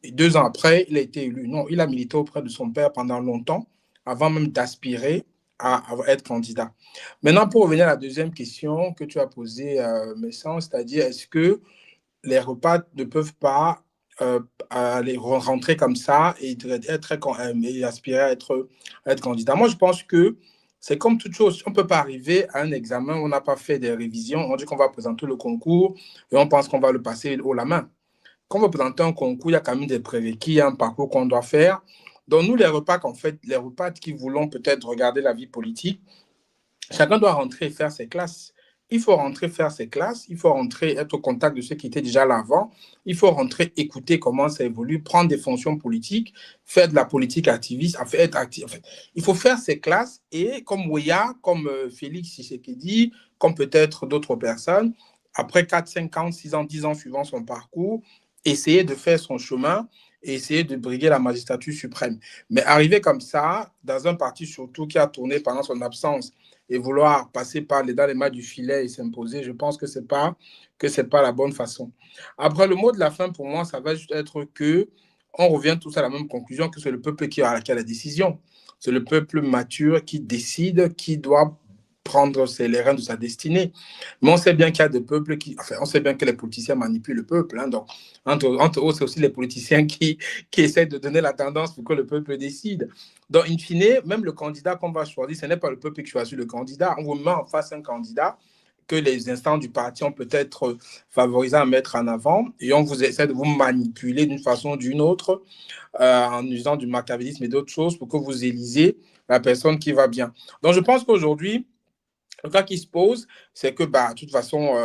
Et 2 ans après, il a été élu. Non, il a milité auprès de son père pendant longtemps, avant même d'aspirer à être candidat. Maintenant, pour revenir à la deuxième question que tu as posée, Messan, c'est-à-dire est-ce que les repas ne peuvent pas aller rentrer comme ça et aspirer à être candidat. Moi, je pense que c'est comme toute chose. On ne peut pas arriver à un examen où on n'a pas fait des révisions. On dit qu'on va présenter le concours et on pense qu'on va le passer haut la main. Quand on veut présenter un concours, il y a quand même des prérequis, il y a un parcours qu'on doit faire. Donc, nous, les repas qui voulons peut-être regarder la vie politique, chacun doit rentrer et faire ses classes. Il faut rentrer faire ses classes, il faut rentrer être au contact de ceux qui étaient déjà là avant, il faut rentrer écouter comment ça évolue, prendre des fonctions politiques, faire de la politique activiste, être actif. En fait, il faut faire ses classes et comme Ouya, comme Félix Tshisekedi, comme peut-être d'autres personnes, après 4, 5 ans, 6 ans, 10 ans suivant son parcours, essayer de faire son chemin et essayer de briguer la magistrature suprême. Mais arriver comme ça, dans un parti surtout qui a tourné pendant son absence, et vouloir passer dans les mains du filet et s'imposer, je pense que c'est pas la bonne façon. Après, le mot de la fin, pour moi, ça va juste être que on revient tous à la même conclusion, que c'est le peuple qui a la décision. C'est le peuple mature qui décide, qui doit prendre les rênes de sa destinée. Mais on sait bien qu'il y a des peuples on sait bien que les politiciens manipulent le peuple. Hein, donc, entre autres, c'est aussi les politiciens qui essaient de donner la tendance pour que le peuple décide. Donc, in fine, même le candidat qu'on va choisir, ce n'est pas le peuple qui choisit le candidat. On vous met en face un candidat que les instances du parti ont peut-être favorisé à mettre en avant et on vous essaie de vous manipuler d'une façon ou d'une autre en usant du machiavélisme et d'autres choses pour que vous élisiez la personne qui va bien. Donc, je pense qu'aujourd'hui, le cas qui se pose, c'est que, de toute façon,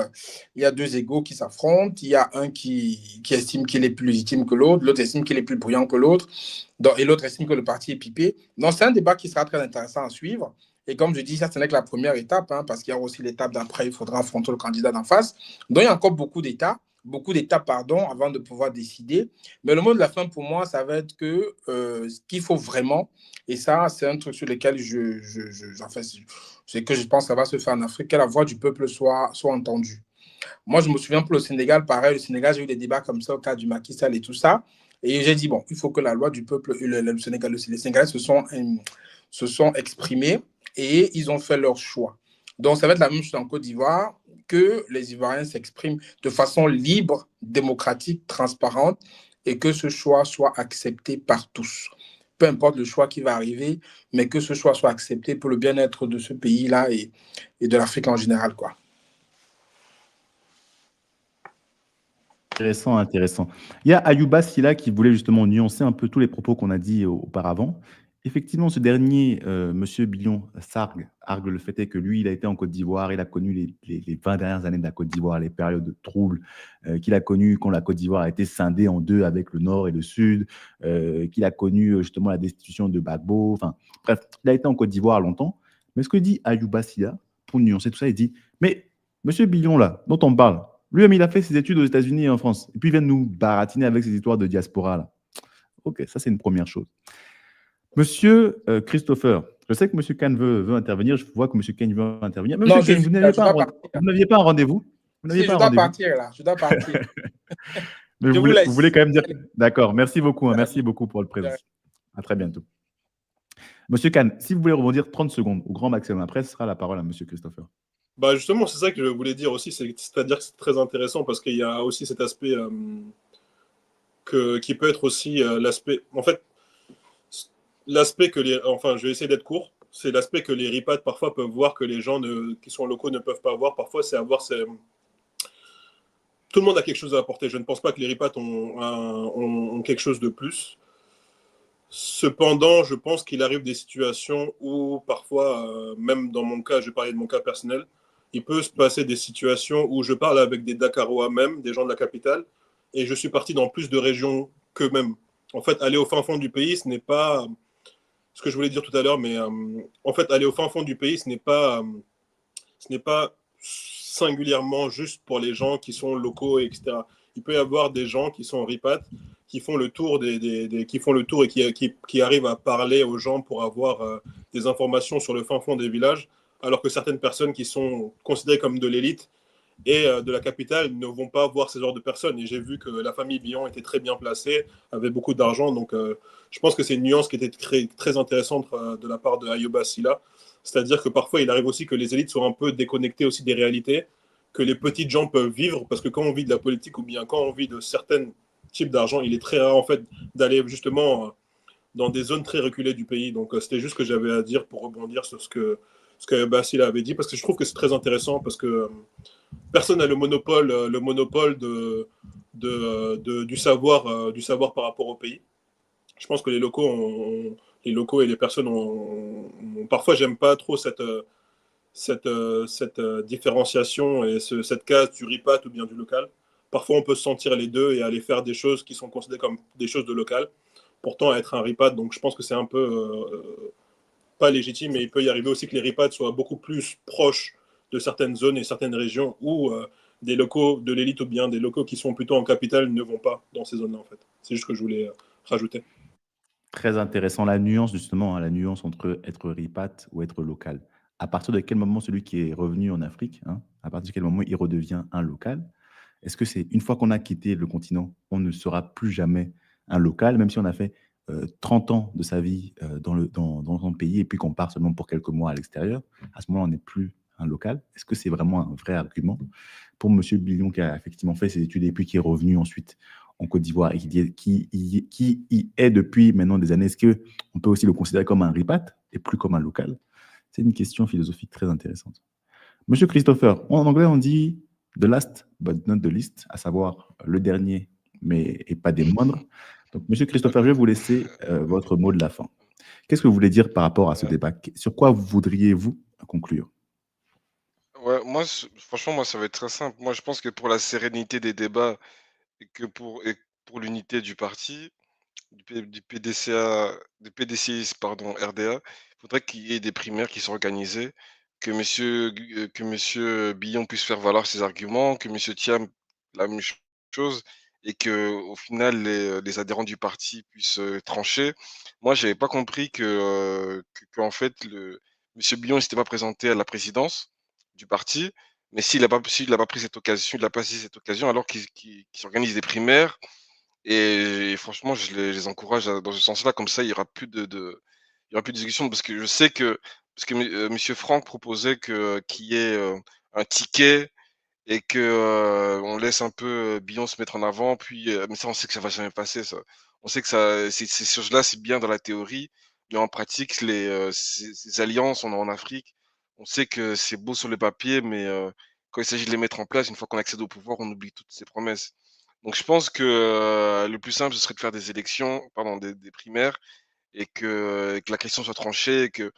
il y a 2 égos qui s'affrontent. Il y a un qui estime qu'il est plus légitime que l'autre, l'autre estime qu'il est plus brillant que l'autre, et l'autre estime que le parti est pipé. Donc, c'est un débat qui sera très intéressant à suivre. Et comme je dis, ça, ce n'est que la première étape, hein, parce qu'il y a aussi l'étape d'après, il faudra affronter le candidat d'en face. Donc, il y a encore beaucoup d'étapes, avant de pouvoir décider. Mais le mot de la fin, pour moi, ça va être qu'il faut vraiment, et ça, c'est un truc sur lequel c'est que je pense que ça va se faire en Afrique, que la voix du peuple soit entendue. Moi, je me souviens pour le Sénégal, pareil, le Sénégal, j'ai eu des débats comme ça au cas du Macky Sall et tout ça. Et j'ai dit, bon, il faut que la loi du peuple, les Sénégalais se sont exprimés et ils ont fait leur choix. Donc, ça va être la même chose en Côte d'Ivoire, que les Ivoiriens s'expriment de façon libre, démocratique, transparente et que ce choix soit accepté par tous. Peu importe le choix qui va arriver, mais que ce choix soit accepté pour le bien-être de ce pays-là et de l'Afrique en général, quoi. Intéressant. Il y a Ayouba Silla qui voulait justement nuancer un peu tous les propos qu'on a dit auparavant. Effectivement, ce dernier, Monsieur Billon argue le fait est que lui, il a été en Côte d'Ivoire, il a connu les 20 dernières années de la Côte d'Ivoire, les périodes de troubles qu'il a connues quand la Côte d'Ivoire a été scindée en 2 avec le Nord et le Sud, qu'il a connu justement la destitution de Gbagbo. Enfin, bref, il a été en Côte d'Ivoire longtemps. Mais ce que dit Ayouba Silla, pour nuancer tout ça, il dit « Mais Monsieur Billon, là, dont on parle, lui-même, il a fait ses études aux États-Unis et en France. Et puis, il vient de nous baratiner avec ses histoires de diaspora, là. » Ok, ça, c'est une première chose. Monsieur Christopher, je sais que Monsieur Kahn veut intervenir. Je vois que Monsieur Kahn veut intervenir. Mais non, Monsieur Kahn, vous n'aviez pas un rendez-vous. Je dois partir, là. Je dois partir. Mais vous voulez quand même dire... D'accord, merci beaucoup. Merci beaucoup pour le présence. À très bientôt. Monsieur Kahn, si vous voulez rebondir 30 secondes, au grand maximum. Après, ce sera la parole à Monsieur Christopher. Justement, c'est ça que je voulais dire aussi. C'est-à-dire que c'est très intéressant parce qu'il y a aussi cet aspect qui peut être aussi l'aspect... En fait, l'aspect que je vais essayer d'être court, c'est l'aspect que les RIPAT parfois peuvent voir que les gens qui sont locaux ne peuvent pas voir. Parfois, c'est avoir tout le monde a quelque chose à apporter. Je ne pense pas que les RIPAT ont quelque chose de plus. Cependant, je pense qu'il arrive des situations où parfois, même dans mon cas, je vais parler de mon cas personnel, il peut se passer des situations où je parle avec des Dakarois même, des gens de la capitale, et je suis parti dans plus de régions qu'eux-mêmes. En fait, aller au fin fond du pays, ce n'est pas ce que je voulais dire tout à l'heure, mais en fait, aller au fin fond du pays, ce n'est pas singulièrement juste pour les gens qui sont locaux, etc. Il peut y avoir des gens qui sont ripat, qui font le tour qui font le tour et qui arrivent à parler aux gens pour avoir des informations sur le fin fond des villages, alors que certaines personnes qui sont considérées comme de l'élite et de la capitale ne vont pas voir ces genres de personnes. Et j'ai vu que la famille Billon était très bien placée, avait beaucoup d'argent. Donc, je pense que c'est une nuance qui était très, très intéressante de la part de Ayoba Silla. C'est-à-dire que parfois, il arrive aussi que les élites soient un peu déconnectées aussi des réalités, que les petites gens peuvent vivre, parce que quand on vit de la politique ou bien quand on vit de certains types d'argent, il est très rare en fait d'aller justement dans des zones très reculées du pays. Donc, c'était juste ce que j'avais à dire pour rebondir sur ce que Bassila avait dit, parce que je trouve que c'est très intéressant, parce que personne n'a le monopole du savoir par rapport au pays. Je pense que les locaux et les personnes parfois, j'aime pas trop cette différenciation et cette case du ripat ou bien du local. Parfois, on peut se sentir les deux et aller faire des choses qui sont considérées comme des choses de local, pourtant être un ripat. Donc, je pense que c'est un peu pas légitime, mais il peut y arriver aussi que les ripats soient beaucoup plus proches de certaines zones et certaines régions où des locaux de l'élite ou bien des locaux qui sont plutôt en capitale ne vont pas dans ces zones-là, en fait. C'est juste ce que je voulais rajouter. Très intéressant, la nuance justement, hein, la nuance entre être ripat ou être local. À partir de quel moment celui qui est revenu en Afrique, hein, à partir de quel moment il redevient un local? Est-ce que c'est une fois qu'on a quitté le continent, on ne sera plus jamais un local, même si on a fait 30 ans de sa vie dans son pays et puis qu'on part seulement pour quelques mois à l'extérieur, à ce moment-là, on n'est plus un local? Est-ce que c'est vraiment un vrai argument pour M. Billon qui a effectivement fait ses études et puis qui est revenu ensuite en Côte d'Ivoire et qui y est depuis maintenant des années? Est-ce qu'on peut aussi le considérer comme un ripat et plus comme un local? C'est une question philosophique très intéressante. Monsieur Christopher, en anglais on dit the last but not the least, à savoir le dernier mais et pas des moindres. Donc Monsieur Christopher, je vais vous laisser votre mot de la fin. Qu'est-ce que vous voulez dire par rapport à ce débat? Sur quoi voudriez-vous conclure? Ouais, franchement, moi, ça va être très simple. Moi, je pense que pour la sérénité des débats et pour l'unité du parti, du PDCI, pardon, RDA, il faudrait qu'il y ait des primaires qui sont organisées, que monsieur Billon puisse faire valoir ses arguments, que monsieur Thiam la même chose, et que au final les adhérents du parti puissent trancher. Moi, j'avais pas compris en fait monsieur Billon ne s'était pas présenté à la présidence du parti, mais s'il n'a pas pris cette occasion, il a pas saisi cette occasion alors qu'il s'organise des primaires. Et franchement, je les encourage dans ce sens-là, comme ça, il y aura plus de discussion parce que je sais que monsieur Franck proposait qu'il y ait, un ticket et que, on laisse un peu, Billon se mettre en avant, puis, mais ça, on sait que ça va jamais passer ça. On sait que ça ces choses-là, c'est bien dans la théorie, mais en pratique, ces alliances en Afrique, on sait que c'est beau sur le papier, mais, quand il s'agit de les mettre en place, une fois qu'on accède au pouvoir, on oublie toutes ces promesses. Donc je pense que, le plus simple, ce serait de faire des élections, pardon, des primaires et que la question soit tranchée et que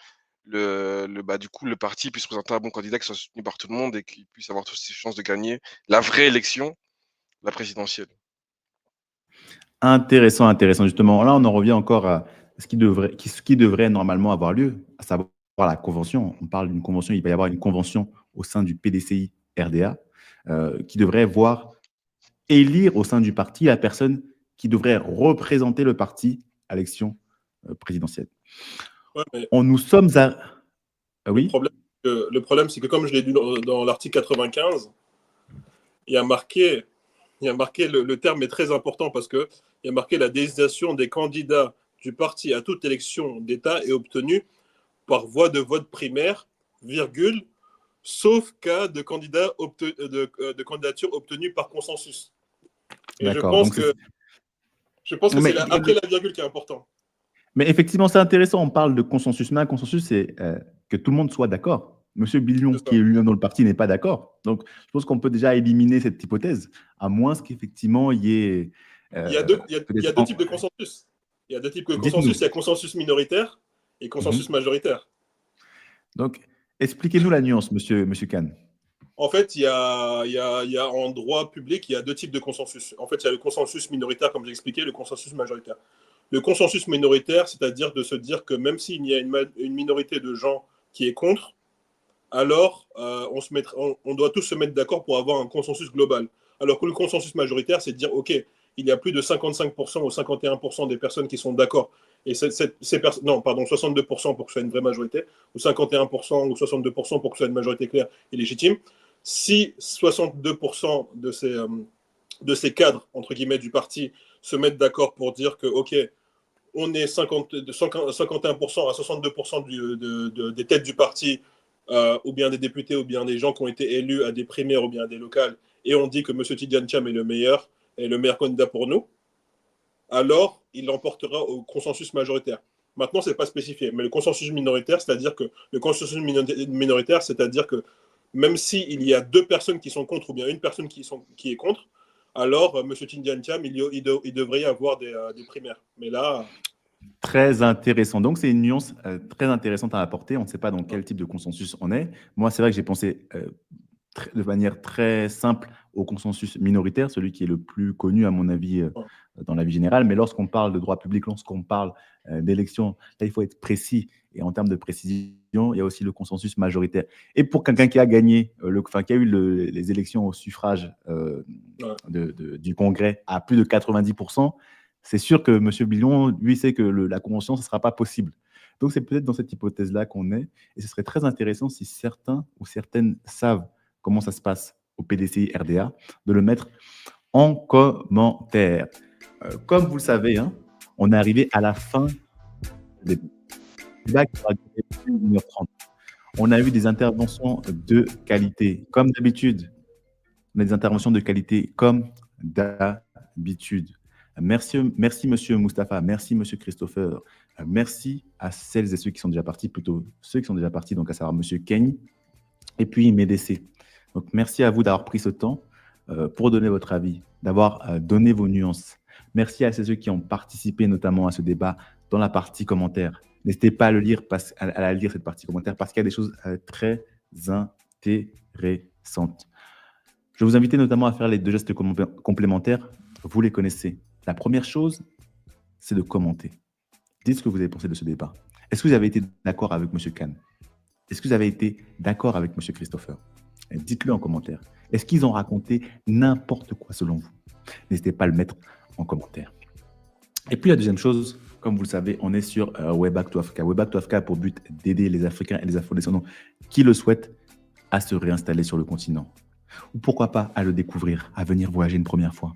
du coup, le parti puisse présenter un bon candidat qui soit soutenu par tout le monde et qui puisse avoir toutes ses chances de gagner la vraie élection, la présidentielle. Intéressant, intéressant. Justement, là, on en revient encore à ce qui devrait normalement avoir lieu, à savoir la convention. On parle d'une convention, il va y avoir une convention au sein du PDCI RDA qui devrait voir élire au sein du parti la personne qui devrait représenter le parti à l'élection présidentielle. Ouais, mais Nous sommes à... Oui. Le problème, c'est que comme je l'ai dit dans l'article 95, il y a marqué, le terme est très important parce qu'il y a marqué la désignation des candidats du parti à toute élection d'État est obtenue par voie de vote primaire, virgule, sauf cas de candidature obtenue par consensus. Et je pense que c'est après la virgule qui est important. Mais effectivement, c'est intéressant. On parle de consensus. Mais un consensus, c'est que tout le monde soit d'accord. Monsieur Billon, qui est lui-même dans le parti, n'est pas d'accord. Donc, je pense qu'on peut déjà éliminer cette hypothèse, à moins qu'effectivement, il y ait... il y a deux types de consensus. Il y a deux types de consensus. Il y a consensus minoritaire et consensus majoritaire. Donc, expliquez-nous la nuance, monsieur Kahn. En fait, il y a en droit public, il y a deux types de consensus. En fait, il y a le consensus minoritaire, comme j'ai expliqué, le consensus majoritaire. Le consensus minoritaire, c'est-à-dire de se dire que même s'il y a une minorité de gens qui est contre, alors on doit tous se mettre d'accord pour avoir un consensus global. Alors que le consensus majoritaire, c'est de dire, OK, il y a plus de 55% ou 51% des personnes qui sont d'accord. Et non, pardon, 62% pour que ce soit une vraie majorité, ou 51% ou 62% pour que ce soit une majorité claire et légitime. Si 62% de ces cadres, entre guillemets, du parti se mettent d'accord pour dire que, OK, on est 51% à 62% des têtes du parti, ou bien des députés, ou bien des gens qui ont été élus à des primaires, ou bien à des locales, et on dit que M. Tidjane Thiam est le meilleur candidat pour nous, alors il l'emportera au consensus majoritaire. Maintenant, ce n'est pas spécifié, mais le consensus minoritaire, c'est-à-dire que même s'il y a 2 personnes qui sont contre, ou bien une personne qui est contre, alors M. Tidjane Thiam, il devrait y avoir des primaires. Mais là... Très intéressant. Donc, c'est une nuance très intéressante à apporter. On ne sait pas dans quel type de consensus on est. Moi, c'est vrai que j'ai pensé de manière très simple au consensus minoritaire, celui qui est le plus connu, à mon avis, dans la vie générale. Mais lorsqu'on parle de droit public, lorsqu'on parle d'élection, là, il faut être précis. Et en termes de précision, il y a aussi le consensus majoritaire. Et pour quelqu'un qui a gagné, qui a eu les élections au suffrage du Congrès à plus de 90%, c'est sûr que M. Billon, lui, sait que la convention, ce ne sera pas possible. Donc, c'est peut-être dans cette hypothèse-là qu'on est. Et ce serait très intéressant si certains ou certaines savent comment ça se passe au PDCI RDA, de le mettre en commentaire. Comme vous le savez, hein, on est arrivé à la fin des débats qui aura duré plus d'1h30. On a eu des interventions de qualité. Comme d'habitude, on a des interventions de qualité comme d'habitude. Merci, Monsieur Moustapha. Merci, Monsieur Christopher. Merci à celles et ceux qui sont déjà partis, plutôt ceux qui sont déjà partis, donc à savoir Monsieur Keny et puis MEDC. Donc, merci à vous d'avoir pris ce temps pour donner votre avis, d'avoir donné vos nuances. Merci à ceux qui ont participé notamment à ce débat dans la partie commentaires. N'hésitez pas à lire cette partie commentaires parce qu'il y a des choses très intéressantes. Je vais vous inviter notamment à faire les 2 gestes complémentaires. Vous les connaissez. La première chose, c'est de commenter. Dites ce que vous avez pensé de ce débat. Est-ce que vous avez été d'accord avec M. Khan? Est-ce que vous avez été d'accord avec M. Christopher? Dites-le en commentaire. Est-ce qu'ils ont raconté n'importe quoi selon vous? N'hésitez pas à le mettre en commentaire. Et puis la deuxième chose, comme vous le savez, on est sur Way Back to Africa. Way Back to Africa a pour but d'aider les Africains et les Afro-descendants qui le souhaitent à se réinstaller sur le continent. Ou pourquoi pas à le découvrir, à venir voyager une première fois.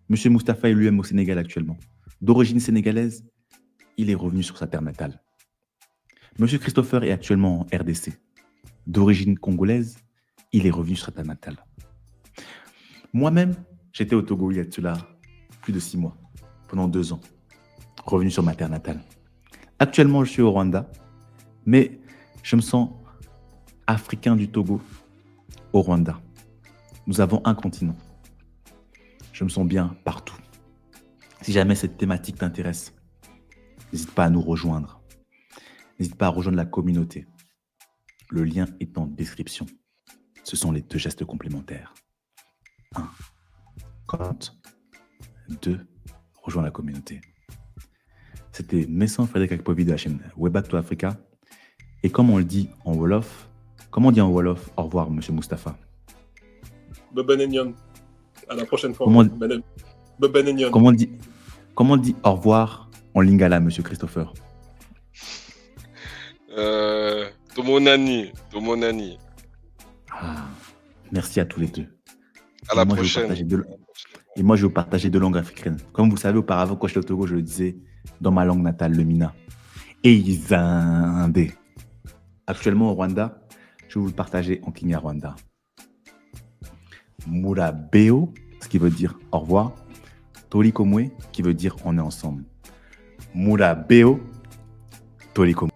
Monsieur Moustapha est lui-même au Sénégal actuellement. D'origine sénégalaise, il est revenu sur sa terre natale. Monsieur Christopher est actuellement en RDC. D'origine congolaise, il est revenu sur sa terre natale. Moi-même, j'étais au Togo il y a de cela plus de 6 mois, pendant 2 ans, revenu sur ma terre natale. Actuellement, je suis au Rwanda, mais je me sens africain du Togo au Rwanda. Nous avons un continent. Je me sens bien partout. Si jamais cette thématique t'intéresse, n'hésite pas à nous rejoindre. N'hésite pas à rejoindre la communauté. Le lien est en description. Ce sont les 2 gestes complémentaires. 1. Commente. 2. Rejoins la communauté. C'était Messan Frédéric Akpovi de la chaîne Way Back to Africa. Et comme on le dit en Wolof, comment on dit en Wolof au revoir, Monsieur Moustapha? Bebenenyon. À la prochaine fois. Bebenenyon. Comment on dit au revoir en lingala, Monsieur Christopher? Tomonani. Ah, merci à tous les 2. À la prochaine. Et moi, je vais vous partager 2 langues africaines. Comme vous savez, auparavant, quand j'étais au Togo, je le disais dans ma langue natale, le Mina. Et Izindé. Actuellement, au Rwanda, je vais vous le partager en Kinyarwanda. Murabeo, ce qui veut dire au revoir. Tolikomwe, qui veut dire on est ensemble. Murabeo, Tolikomwe.